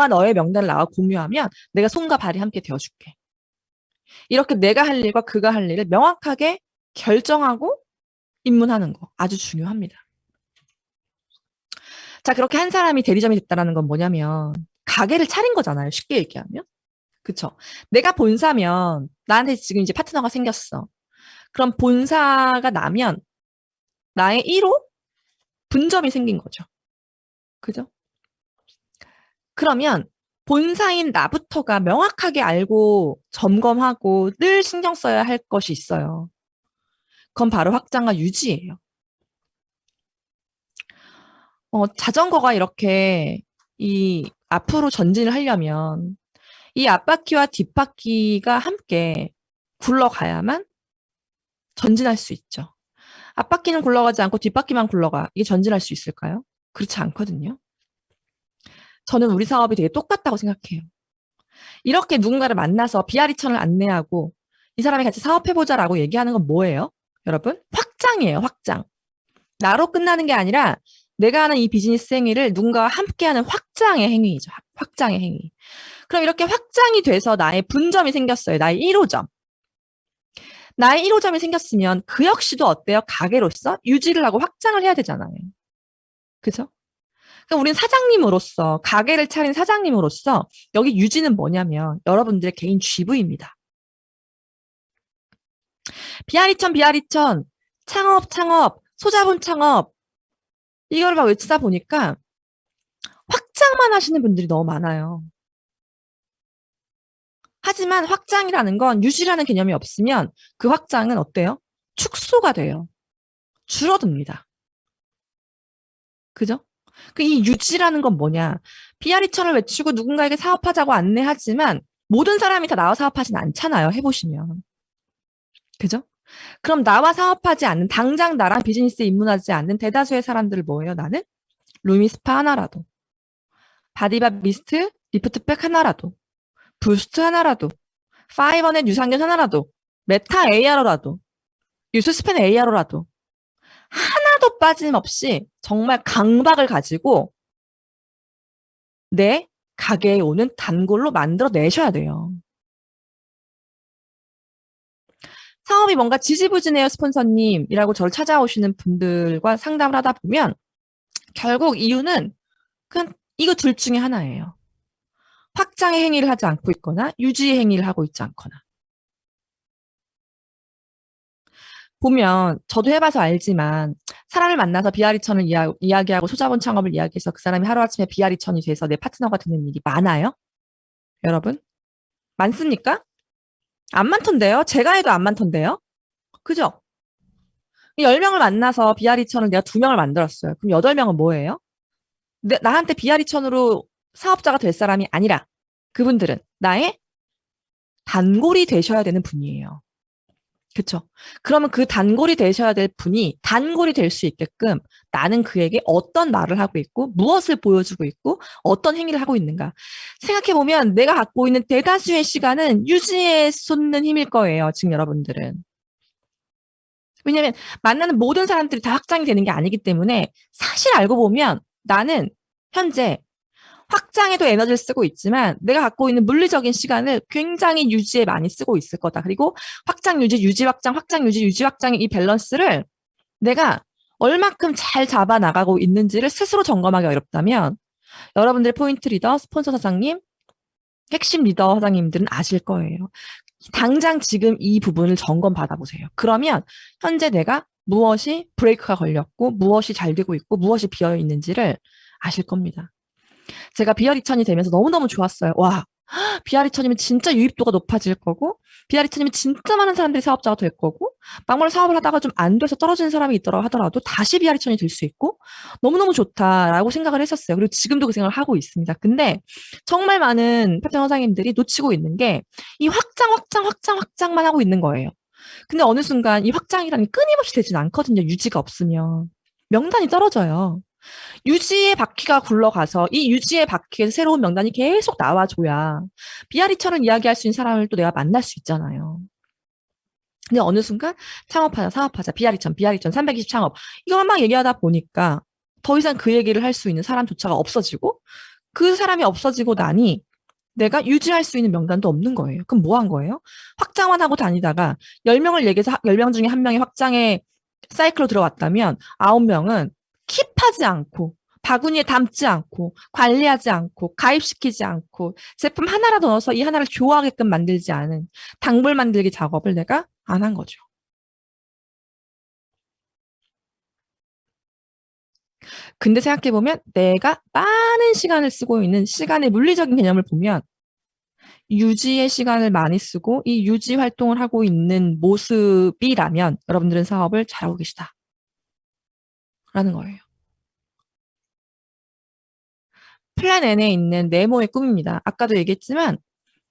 너의 명단을 나와 공유하면 내가 손과 발이 함께 되어줄게. 이렇게 내가 할 일과 그가 할 일을 명확하게 결정하고 입문하는 거 아주 중요합니다. 자, 그렇게 한 사람이 대리점이 됐다는 건 뭐냐면 가게를 차린 거잖아요. 쉽게 얘기하면. 그쵸? 내가 본사면 나한테 지금 이제 파트너가 생겼어. 그럼 본사가 나면 나의 1호 분점이 생긴 거죠. 그죠? 그러면 본사인 나부터가 명확하게 알고 점검하고 늘 신경 써야 할 것이 있어요. 그건 바로 확장과 유지예요. 자전거가 이렇게 이 앞으로 전진을 하려면 이 앞바퀴와 뒷바퀴가 함께 굴러가야만 전진할 수 있죠. 앞바퀴는 굴러가지 않고 뒷바퀴만 굴러가. 이게 전진할 수 있을까요? 그렇지 않거든요. 저는 우리 사업이 되게 똑같다고 생각해요. 이렇게 누군가를 만나서 비아리천을 안내하고 이 사람이 같이 사업해보자라고 얘기하는 건 뭐예요? 여러분? 확장이에요, 확장. 나로 끝나는 게 아니라 내가 하는 이 비즈니스 행위를 누군가와 함께하는 확장의 행위이죠. 확장의 행위. 그럼 이렇게 확장이 돼서 나의 분점이 생겼어요. 나의 1호점. 나의 1호점이 생겼으면 그 역시도 어때요? 가게로서 유지를 하고 확장을 해야 되잖아요. 그죠? 그럼 우리는 사장님으로서, 가게를 차린 사장님으로서 여기 유지는 뭐냐면 여러분들의 개인 GV입니다. 비아리천, 창업, 소자본 창업 이걸 막 외치다 보니까 확장만 하시는 분들이 너무 많아요. 하지만 확장이라는 건 유지라는 개념이 없으면 그 확장은 어때요? 축소가 돼요. 줄어듭니다. 그죠? 이 유지라는 건 뭐냐? 비아리천을 외치고 누군가에게 사업하자고 안내하지만 모든 사람이 다 나와 사업하진 않잖아요. 해보시면. 그죠? 그럼 나와 사업하지 않는, 당장 나랑 비즈니스에 입문하지 않는 대다수의 사람들을 뭐예요? 나는? 루미스파 하나라도, 바디바 미스트, 리프트백 하나라도, 부스트 하나라도, 파이버넷 유산균 하나라도, 메타 AR로라도, 유스스펜 AR로라도 하나도 빠짐없이 정말 강박을 가지고 내 가게에 오는 단골로 만들어 내셔야 돼요. 사업이 뭔가 지지부진해요, 스폰서님이라고 저를 찾아오시는 분들과 상담을 하다 보면 결국 이유는 그냥 이거 둘 중에 하나예요. 확장의 행위를 하지 않고 있거나 유지의 행위를 하고 있지 않거나. 보면 저도 해봐서 알지만 사람을 만나서 비아리천을 이야기하고 소자본 창업을 이야기해서 그 사람이 하루아침에 비아리천이 돼서 내 파트너가 되는 일이 많아요? 여러분? 많습니까? 안 많던데요? 제가 해도 안 많던데요? 그죠? 10명을 만나서 비아리천을 내가 2명을 만들었어요. 그럼 8명은 뭐예요? 나한테 비아리천으로 사업자가 될 사람이 아니라 그분들은 나의 단골이 되셔야 되는 분이에요. 그쵸. 그러면 그 단골이 되셔야 될 분이 단골이 될 수 있게끔 나는 그에게 어떤 말을 하고 있고, 무엇을 보여주고 있고, 어떤 행위를 하고 있는가. 생각해보면 내가 갖고 있는 대다수의 시간은 유지에 쏟는 힘일 거예요. 지금 여러분들은. 왜냐면 만나는 모든 사람들이 다 확장이 되는 게 아니기 때문에 사실 알고 보면 나는 현재 확장에도 에너지를 쓰고 있지만 내가 갖고 있는 물리적인 시간을 굉장히 유지에 많이 쓰고 있을 거다. 그리고 확장, 유지, 유지, 확장, 확장, 유지, 유지, 확장의 이 밸런스를 내가 얼마큼 잘 잡아 나가고 있는지를 스스로 점검하기 어렵다면 여러분들의 포인트 리더, 스폰서 사장님, 핵심 리더 사장님들은 아실 거예요. 당장 지금 이 부분을 점검 받아보세요. 그러면 현재 내가 무엇이 브레이크가 걸렸고 무엇이 잘 되고 있고 무엇이 비어 있는지를 아실 겁니다. 제가 비어리천이 되면서 너무너무 좋았어요. 와, 비아리천이면 진짜 유입도가 높아질 거고, 비아리천이면 진짜 많은 사람들이 사업자가 될 거고, 막말 사업을 하다가 좀 안 돼서 떨어지는 사람이 있더라고 하더라도 다시 비아리천이 될 수 있고, 너무너무 좋다라고 생각을 했었어요. 그리고 지금도 그 생각을 하고 있습니다. 근데 정말 많은 패턴 사장님들이 놓치고 있는 게 이 확장, 확장, 확장, 확장만 하고 있는 거예요. 근데 어느 순간 이 확장이라는 게 끊임없이 되진 않거든요. 유지가 없으면. 명단이 떨어져요. 유지의 바퀴가 굴러가서 이 유지의 바퀴에서 새로운 명단이 계속 나와줘야 비아리처럼 이야기할 수 있는 사람을 또 내가 만날 수 있잖아요. 근데 어느 순간 창업하자, 사업하자, 비아리천, 비아리천, 320 창업 이걸 막 얘기하다 보니까 더 이상 그 얘기를 할 수 있는 사람조차가 없어지고 그 사람이 없어지고 나니 내가 유지할 수 있는 명단도 없는 거예요. 그럼 뭐 한 거예요? 확장만 하고 다니다가 10명을 얘기해서 10명 중에 한 명이 확장에 사이클로 들어왔다면 9명은 킵하지 않고 바구니에 담지 않고 관리하지 않고 가입시키지 않고 제품 하나라도 넣어서 이 하나를 좋아하게끔 만들지 않은 단골 만들기 작업을 내가 안 한 거죠. 근데 생각해보면 내가 많은 시간을 쓰고 있는 시간의 물리적인 개념을 보면 유지의 시간을 많이 쓰고 이 유지 활동을 하고 있는 모습이라면 여러분들은 사업을 잘하고 계시다라는 거예요. 플랜 N에 있는 네모의 꿈입니다. 아까도 얘기했지만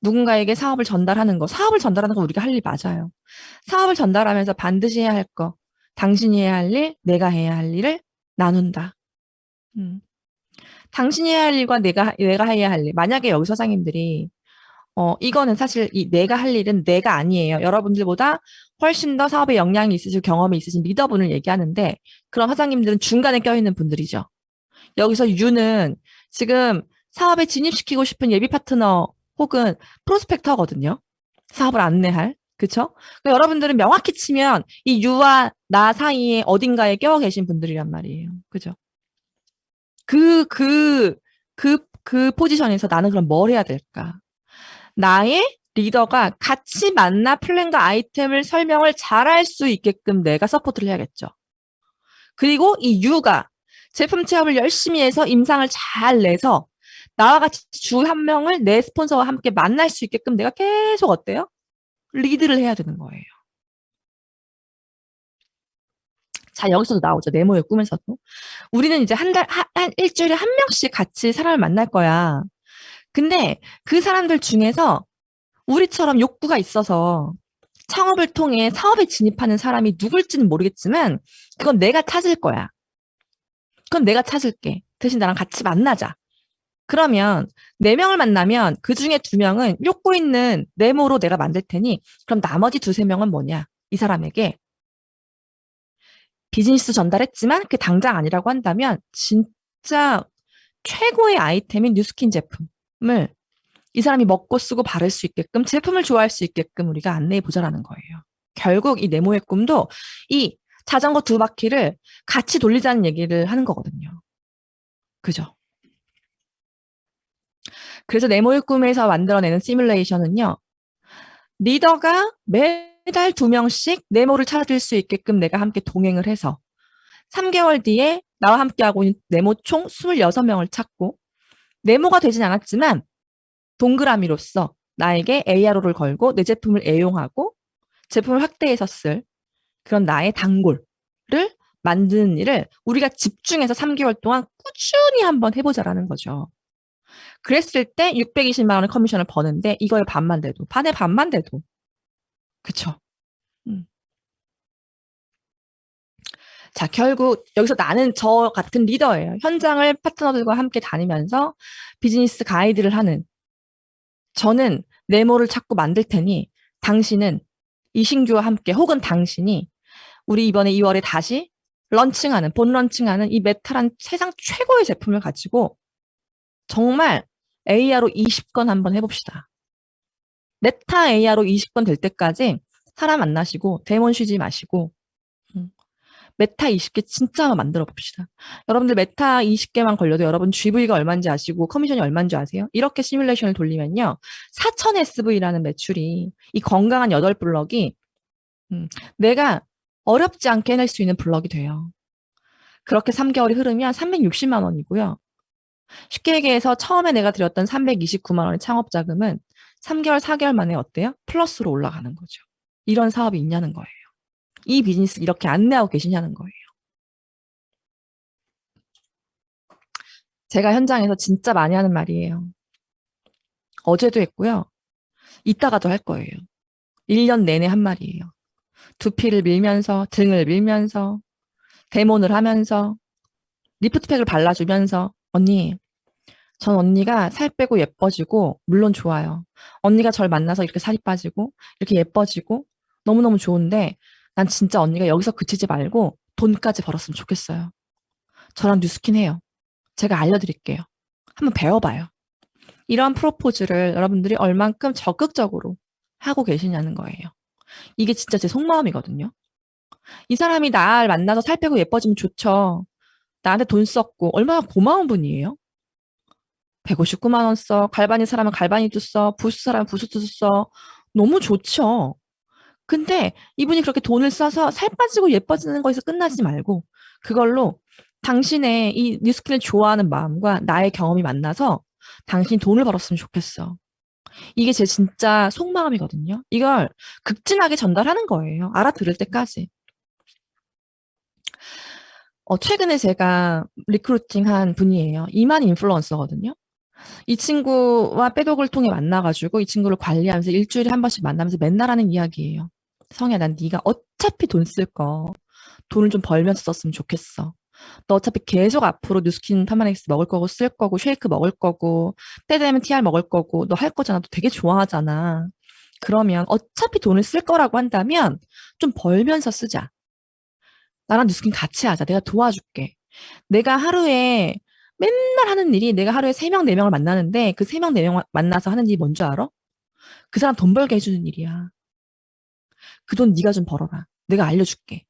누군가에게 사업을 전달하는 거, 사업을 전달하는 거 우리가 할 일 맞아요. 사업을 전달하면서 반드시 해야 할 거, 당신이 해야 할 일, 내가 해야 할 일을 나눈다. 음. 당신이 해야 할 일과 내가 해야 할 일. 만약에 여기 사장님들이 이거는 사실 이 내가 할 일은 내가 아니에요. 여러분들보다 훨씬 더 사업에 역량이 있으시고 경험이 있으신 리더분을 얘기하는데, 그럼 사장님들은 중간에 껴있는 분들이죠. 여기서 유는 지금 사업에 진입시키고 싶은 예비 파트너 혹은 프로스펙터거든요. 사업을 안내할. 그쵸? 그러니까 여러분들은 명확히 치면 이 유와 나 사이에 어딘가에 껴 계신 분들이란 말이에요. 그죠? 그, 그, 그 포지션에서 나는 그럼 뭘 해야 될까? 나의 리더가 같이 만나 플랜과 아이템을 설명을 잘할 수 있게끔 내가 서포트를 해야겠죠. 그리고 이 유가 제품 체험을 열심히 해서 임상을 잘 내서 나와 같이 주 한 명을 내 스폰서와 함께 만날 수 있게끔 내가 계속 어때요? 리드를 해야 되는 거예요. 자, 여기서도 나오죠. 네모의 꿈에서도. 우리는 이제 한 일주일에 한 명씩 같이 사람을 만날 거야. 근데 그 사람들 중에서 우리처럼 욕구가 있어서 창업을 통해 사업에 진입하는 사람이 누굴지는 모르겠지만 그건 내가 찾을 거야. 그건 내가 찾을게. 대신 나랑 같이 만나자. 그러면 네 명을 만나면 그 중에 두 명은 욕구 있는 네모로 내가 만들 테니 그럼 나머지 두세 명은 뭐냐? 이 사람에게 비즈니스 전달했지만 그게 당장 아니라고 한다면 진짜 최고의 아이템인 뉴스킨 제품을 이 사람이 먹고 쓰고 바를 수 있게끔 제품을 좋아할 수 있게끔 우리가 안내해 보자라는 거예요. 결국 이 네모의 꿈도 이 자전거 두 바퀴를 같이 돌리자는 얘기를 하는 거거든요. 그죠? 그래서 네모의 꿈에서 만들어내는 시뮬레이션은요. 리더가 매달 두 명씩 네모를 찾을 수 있게끔 내가 함께 동행을 해서 3개월 뒤에 나와 함께하고 있는 네모 총 26명을 찾고 네모가 되진 않았지만 동그라미로서 나에게 ARO를 걸고 내 제품을 애용하고 제품을 확대해서 쓸 그런 나의 단골을 만드는 일을 우리가 집중해서 3개월 동안 꾸준히 한번 해보자라는 거죠. 그랬을 때 620만 원의 커미션을 버는데 이거의 반만 돼도, 반의 반만 돼도. 그쵸? 음. 자, 결국 여기서 나는 저 같은 리더예요. 현장을 파트너들과 함께 다니면서 비즈니스 가이드를 하는 저는 네모를 자꾸 만들 테니 당신은 이신규와 함께 혹은 당신이 우리 이번에 2월에 다시 런칭하는 본 런칭하는 이 메타란 세상 최고의 제품을 가지고 정말 AR로 20건 한번 해봅시다. 메타 AR로 20건 될 때까지 사람 만나시고 데몬 쉬지 마시고 메타 20개 진짜 한번 만들어 봅시다. 여러분들 메타 20개만 걸려도 여러분 GV가 얼마인지 아시고 커미션이 얼마인지 아세요? 이렇게 시뮬레이션을 돌리면요. 4000 SV라는 매출이 이 건강한 8블럭이 내가 어렵지 않게 해낼 수 있는 블럭이 돼요. 그렇게 3개월이 흐르면 360만 원이고요. 쉽게 얘기해서 처음에 내가 드렸던 329만 원의 창업 자금은 3개월, 4개월 만에 어때요? 플러스로 올라가는 거죠. 이런 사업이 있냐는 거예요. 이 비즈니스 이렇게 안내하고 계시냐는 거예요. 제가 현장에서 진짜 많이 하는 말이에요. 어제도 했고요. 이따가도 할 거예요. 1년 내내 한 말이에요. 두피를 밀면서, 등을 밀면서, 데몬을 하면서, 리프트팩을 발라주면서, 언니, 전 언니가 살 빼고 예뻐지고, 물론 좋아요. 언니가 절 만나서 이렇게 살이 빠지고, 이렇게 예뻐지고, 너무너무 좋은데, 난 진짜 언니가 여기서 그치지 말고, 돈까지 벌었으면 좋겠어요. 저랑 뉴스킨 해요. 제가 알려드릴게요. 한번 배워봐요. 이런 프로포즈를 여러분들이 얼만큼 적극적으로 하고 계시냐는 거예요. 이게 진짜 제 속마음이거든요. 이 사람이 날 만나서 살 빼고 예뻐지면 좋죠. 나한테 돈 썼고 얼마나 고마운 분이에요. 159만 원 써. 갈바니 사람은 갈바니도 써. 부스 사람은 부스도 써. 너무 좋죠. 근데 이분이 그렇게 돈을 써서 살 빠지고 예뻐지는 거에서 끝나지 말고 그걸로 당신의 이 뉴스킨을 좋아하는 마음과 나의 경험이 만나서 당신이 돈을 벌었으면 좋겠어. 이게 제 진짜 속마음이거든요. 이걸 극진하게 전달하는 거예요. 알아들을 때까지. 최근에 제가 리크루팅한 분이에요. 이만 인플루언서거든요. 이 친구와 빼독을 통해 만나가지고 이 친구를 관리하면서 일주일에 한 번씩 만나면서 맨날 하는 이야기예요. 성희야, 난 네가 어차피 돈 쓸 거, 돈을 좀 벌면서 썼으면 좋겠어. 너 어차피 계속 앞으로 뉴스킨 파마넥스 먹을 거고 쓸 거고 쉐이크 먹을 거고 때 되면 TR 먹을 거고 너 할 거잖아. 너 되게 좋아하잖아. 그러면 어차피 돈을 쓸 거라고 한다면 좀 벌면서 쓰자. 나랑 뉴스킨 같이 하자. 내가 도와줄게. 내가 하루에 맨날 하는 일이 내가 하루에 3명, 4명을 만나는데 그 3명, 4명 만나서 하는 일이 뭔 줄 알아? 그 사람 돈 벌게 해주는 일이야. 그 돈 네가 좀 벌어라. 내가 알려줄게.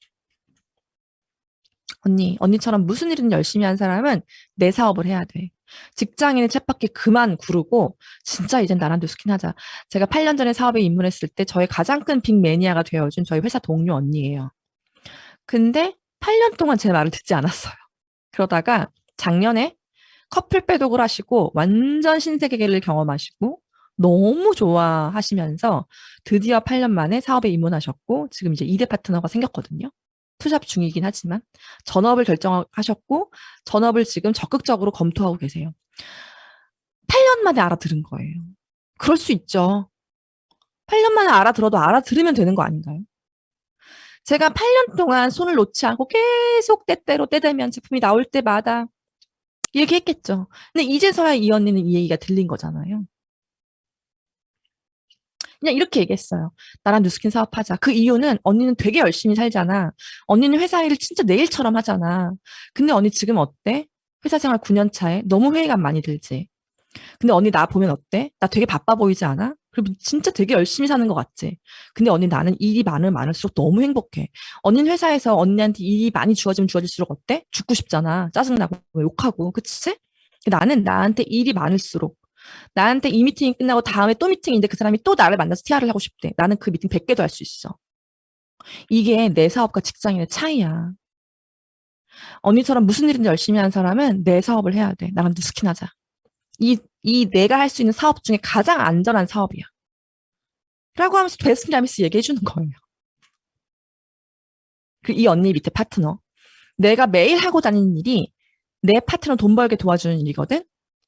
언니처럼 무슨 일이든 열심히 한 사람은 내 사업을 해야 돼. 직장인의 쳇바퀴 그만 구르고 진짜 이젠 나랑 뉴스킨 하자. 제가 8년 전에 사업에 입문했을 때 저의 가장 큰 빅 매니아가 되어준 저희 회사 동료 언니예요. 근데 8년 동안 제 말을 듣지 않았어요. 그러다가 작년에 커플 빼독을 하시고 완전 신세계를 경험하시고 너무 좋아하시면서 드디어 8년 만에 사업에 입문하셨고 지금 이제 2대 파트너가 생겼거든요. 투잡 중이긴 하지만 전업을 결정하셨고 전업을 지금 적극적으로 검토하고 계세요. 8년 만에 알아들은 거예요. 그럴 수 있죠. 8년 만에 알아들어도 알아들으면 되는 거 아닌가요? 제가 8년 동안 손을 놓지 않고 계속 때때로 때되면 제품이 나올 때마다 얘기했겠죠. 근데 이제서야 이 언니는 이 얘기가 들린 거잖아요. 그냥 이렇게 얘기했어요. 나랑 뉴스킨 사업하자. 그 이유는 언니는 되게 열심히 살잖아. 언니는 회사 일을 진짜 내일처럼 하잖아. 근데 언니 지금 어때? 회사 생활 9년 차에 너무 회의감 많이 들지. 근데 언니 나 보면 어때? 나 되게 바빠 보이지 않아? 그리고 진짜 되게 열심히 사는 것 같지? 근데 언니 나는 일이 많으면 많을수록 너무 행복해. 언니는 회사에서 언니한테 일이 많이 주어지면 주어질수록 어때? 죽고 싶잖아. 짜증나고 욕하고. 그치? 나는 나한테 일이 많을수록 나한테 이 미팅이 끝나고 다음에 또 미팅인데 그 사람이 또 나를 만나서 TR을 하고 싶대. 나는 그 미팅 100개도 할 수 있어. 이게 내 사업과 직장인의 차이야. 언니처럼 무슨 일인지 열심히 하는 사람은 내 사업을 해야 돼. 나랑 뉴스킨 하자. 이 내가 할 수 있는 사업 중에 가장 안전한 사업이야. 라고 하면서 베스킨 라미스 얘기해 주는 거예요. 그 이 언니 밑에 파트너. 내가 매일 하고 다니는 일이 내 파트너 돈 벌게 도와주는 일이거든?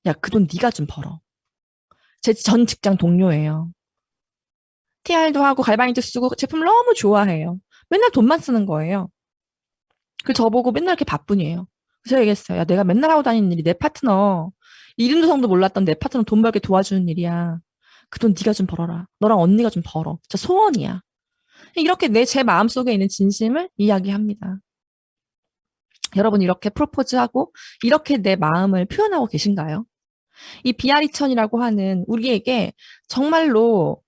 야, 그 돈 네가 좀 벌어. 제 전 직장 동료예요. TR도 하고 갈바니도 쓰고 제품을 너무 좋아해요. 맨날 돈만 쓰는 거예요. 그 저보고 맨날 이렇게 바쁘니에요. 그래서 얘기했어요. 야, 내가 맨날 하고 다니는 일이 내 파트너, 이름도 성도 몰랐던 내 파트너 돈 벌게 도와주는 일이야. 그 돈 네가 좀 벌어라. 너랑 언니가 좀 벌어. 진짜 소원이야. 이렇게 제 마음속에 있는 진심을 이야기합니다. 여러분 이렇게 프로포즈하고 이렇게 내 마음을 표현하고 계신가요? 이 비아리천이라고 하는 우리에게 정말로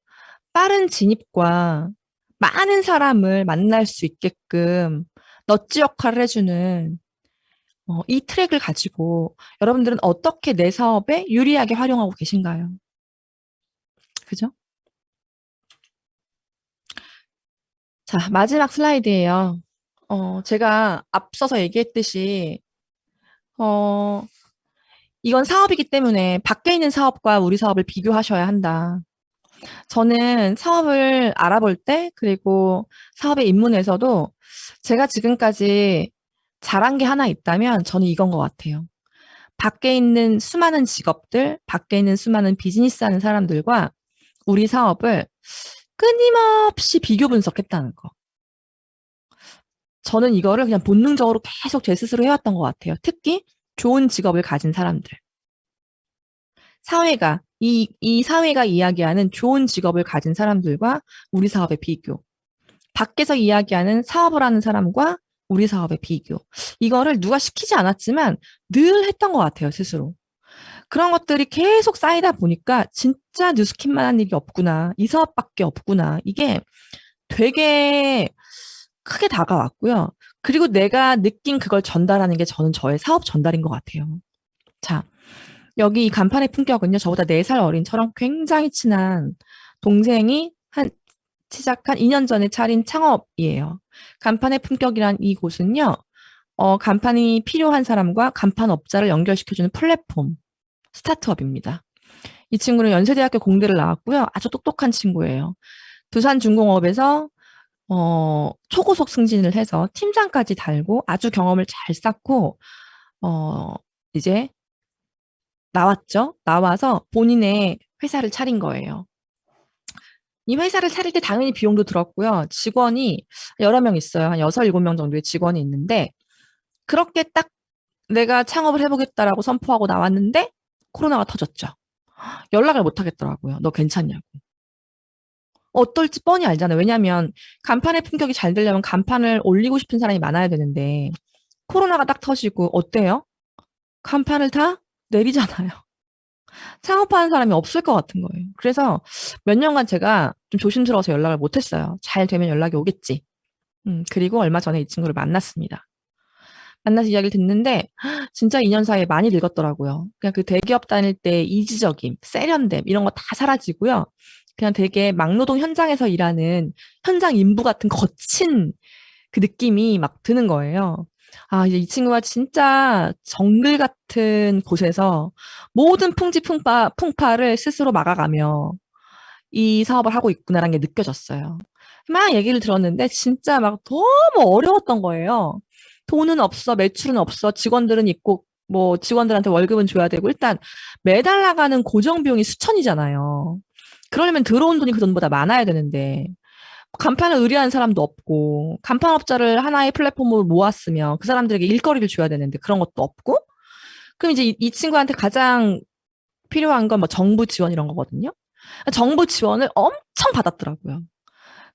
빠른 진입과 많은 사람을 만날 수 있게끔 넛지 역할을 해주는 이 트랙을 가지고 여러분들은 어떻게 내 사업에 유리하게 활용하고 계신가요? 그죠? 자, 마지막 슬라이드예요. 제가 앞서서 얘기했듯이 어, 이건 사업이기 때문에 밖에 있는 사업과 우리 사업을 비교하셔야 한다. 저는 사업을 알아볼 때, 그리고 사업에 입문해서도 제가 지금까지 잘한 게 하나 있다면 저는 이건 것 같아요. 밖에 있는 수많은 직업들, 밖에 있는 수많은 비즈니스 하는 사람들과 우리 사업을 끊임없이 비교 분석했다는 거. 저는 이거를 그냥 본능적으로 계속 제 스스로 해왔던 것 같아요. 특히 좋은 직업을 가진 사람들. 이 사회가 이야기하는 좋은 직업을 가진 사람들과 우리 사업의 비교. 밖에서 이야기하는 사업을 하는 사람과 우리 사업의 비교. 이거를 누가 시키지 않았지만 늘 했던 것 같아요, 스스로. 그런 것들이 계속 쌓이다 보니까 진짜 뉴스킨만 한 일이 없구나. 이 사업밖에 없구나. 이게 되게 크게 다가왔고요. 그리고 내가 느낀 그걸 전달하는 게 저는 저의 사업 전달인 것 같아요. 자, 여기 이 간판의 품격은요, 저보다 4살 어린 저랑 굉장히 친한 동생이 시작한 2년 전에 차린 창업이에요. 간판의 품격이란 이 곳은요, 간판이 필요한 사람과 간판 업자를 연결시켜주는 플랫폼, 스타트업입니다. 이 친구는 연세대학교 공대를 나왔고요. 아주 똑똑한 친구예요. 두산중공업에서 초고속 승진을 해서 팀장까지 달고 아주 경험을 잘 쌓고 어, 이제 나왔죠. 나와서 본인의 회사를 차린 거예요. 이 회사를 차릴 때 당연히 비용도 들었고요. 직원이 여러 명 있어요. 한 6, 7명 정도의 직원이 있는데 그렇게 딱 내가 창업을 해보겠다라고 선포하고 나왔는데 코로나가 터졌죠. 연락을 못 하겠더라고요. 너 괜찮냐고. 어떨지 뻔히 알잖아요. 왜냐하면 간판의 품격이 잘 되려면 간판을 올리고 싶은 사람이 많아야 되는데 코로나가 딱 터지고 어때요? 간판을 다 내리잖아요. 창업하는 사람이 없을 것 같은 거예요. 그래서 몇 년간 제가 좀 조심스러워서 연락을 못 했어요. 잘 되면 연락이 오겠지. 그리고 얼마 전에 이 친구를 만났습니다. 만나서 이야기를 듣는데 진짜 2년 사이에 많이 늙었더라고요. 그냥 그 대기업 다닐 때 이지적임, 세련됨 이런 거 다 사라지고요. 그냥 되게 막노동 현장에서 일하는 현장 인부 같은 거친 그 느낌이 막 드는 거예요. 아, 이제 이 친구가 진짜 정글 같은 곳에서 모든 풍파를 스스로 막아가며 이 사업을 하고 있구나라는 게 느껴졌어요. 막 얘기를 들었는데 진짜 막 너무 어려웠던 거예요. 돈은 없어, 매출은 없어, 직원들은 있고, 뭐 직원들한테 월급은 줘야 되고 일단 매달 나가는 고정 비용이 수천이잖아요. 그러려면 들어온 돈이 그 돈보다 많아야 되는데 간판을 의뢰하는 사람도 없고 간판업자를 하나의 플랫폼으로 모았으면 그 사람들에게 일거리를 줘야 되는데 그런 것도 없고 그럼 이제 이 친구한테 가장 필요한 건 뭐 정부 지원 이런 거거든요. 정부 지원을 엄청 받았더라고요.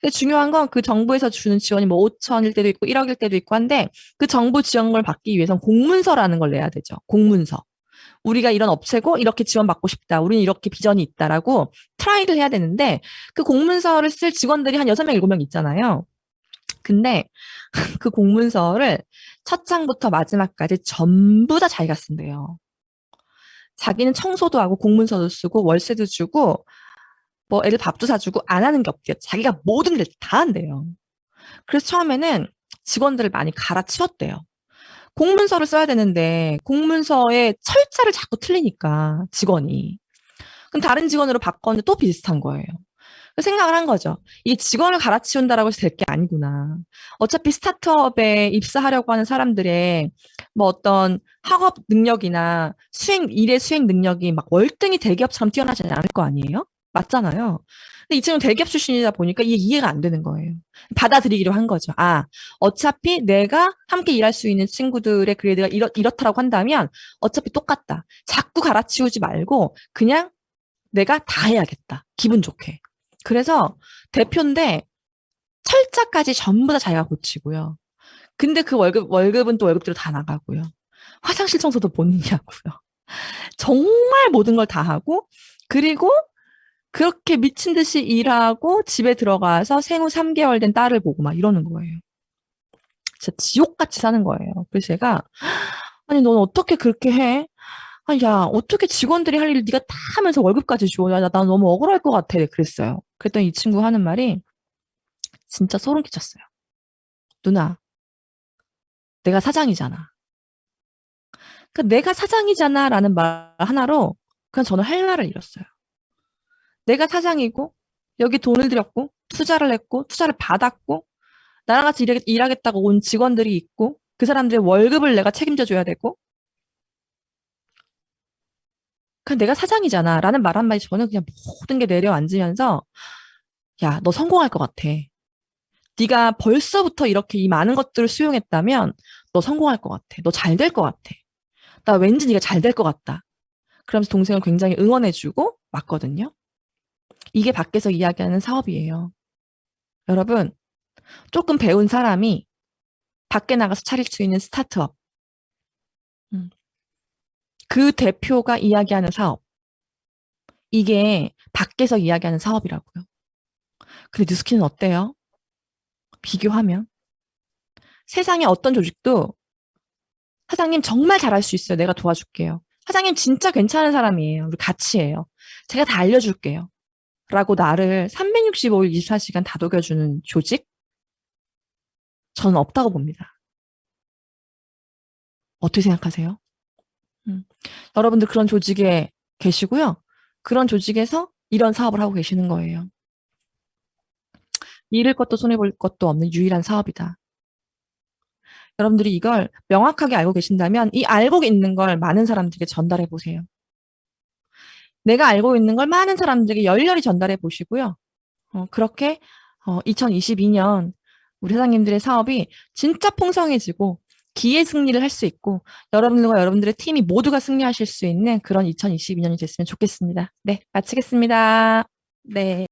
근데 중요한 건 그 정부에서 주는 지원이 뭐 5천일 때도 있고 1억일 때도 있고 한데 그 정부 지원을 받기 위해선 공문서라는 걸 내야 되죠. 공문서. 우리가 이런 업체고 이렇게 지원받고 싶다. 우리는 이렇게 비전이 있다라고 트라이를 해야 되는데 그 공문서를 쓸 직원들이 한 6명, 7명 있잖아요. 근데 그 공문서를 첫 장부터 마지막까지 전부 다 자기가 쓴대요. 자기는 청소도 하고 공문서도 쓰고 월세도 주고 뭐 애들 밥도 사주고 안 하는 게 없대요. 자기가 모든 일 다 한대요. 그래서 처음에는 직원들을 많이 갈아치웠대요. 공문서를 써야 되는데 공문서에 철자를 자꾸 틀리니까 직원이. 그럼 다른 직원으로 바꿨는데 또 비슷한 거예요. 생각을 한 거죠. 이게 직원을 갈아치운다라고 해서 될 게 아니구나. 어차피 스타트업에 입사하려고 하는 사람들의 뭐 어떤 학업 능력이나 일의 수행 능력이 막 월등히 대기업처럼 뛰어나지 않을 거 아니에요? 맞잖아요. 근데 이 친구는 대기업 출신이다 보니까 이게 이해가 안 되는 거예요. 받아들이기로 한 거죠. 아, 어차피 내가 함께 일할 수 있는 친구들의 그레이드가 이렇다라고 한다면 어차피 똑같다. 자꾸 갈아치우지 말고 그냥 내가 다 해야겠다. 기분 좋게. 그래서 대표인데 철자까지 전부 다 자기가 고치고요. 근데 그 월급은 또 월급대로 다 나가고요. 화장실 청소도 못 했냐고요. 정말 모든 걸 다 하고, 그리고 그렇게 미친 듯이 일하고 집에 들어가서 생후 3개월 된 딸을 보고 막 이러는 거예요. 진짜 지옥같이 사는 거예요. 그래서 제가, 아니, 넌 어떻게 그렇게 해? 아, 야, 어떻게 직원들이 할 일을 네가 다 하면서 월급까지 줘? 야, 나 너무 억울할 것 같아. 그랬어요. 그랬더니 이 친구 하는 말이 진짜 소름 끼쳤어요. 누나, 내가 사장이잖아. 그 내가 사장이잖아라는 말 하나로 그냥 저는 할 말을 잃었어요. 내가 사장이고 여기 돈을 들였고 투자를 했고 투자를 받았고 나랑 같이 일하겠다고 온 직원들이 있고 그 사람들의 월급을 내가 책임져 줘야 되고 그냥 내가 사장이잖아라는 말 한마디 저는 그냥 모든 게 내려앉으면서 야, 너 성공할 것 같아. 네가 벌써부터 이렇게 이 많은 것들을 수용했다면 너 성공할 것 같아. 너 잘 될 것 같아. 나 왠지 네가 잘 될 것 같다. 그러면서 동생을 굉장히 응원해주고 맞거든요. 이게 밖에서 이야기하는 사업이에요. 여러분, 조금 배운 사람이 밖에 나가서 차릴 수 있는 스타트업. 음, 그 대표가 이야기하는 사업. 이게 밖에서 이야기하는 사업이라고요. 근데 뉴스키는 어때요? 비교하면. 세상에 어떤 조직도 사장님 정말 잘할 수 있어요. 내가 도와줄게요. 사장님 진짜 괜찮은 사람이에요. 우리 같이 해요. 제가 다 알려줄게요. 라고 나를 365일 24시간 다독여주는 조직? 저는 없다고 봅니다. 어떻게 생각하세요? 음. 여러분들 그런 조직에 계시고요. 그런 조직에서 이런 사업을 하고 계시는 거예요. 잃을 것도 손해볼 것도 없는 유일한 사업이다. 여러분들이 이걸 명확하게 알고 계신다면 이 알고 있는 걸 많은 사람들에게 전달해 보세요. 내가 알고 있는 걸 많은 사람들에게 열렬히 전달해 보시고요. 그렇게 2022년 우리 사장님들의 사업이 진짜 풍성해지고 기회 승리를 할 수 있고 여러분들과 여러분들의 팀이 모두가 승리하실 수 있는 그런 2022년이 됐으면 좋겠습니다. 네, 마치겠습니다. 네.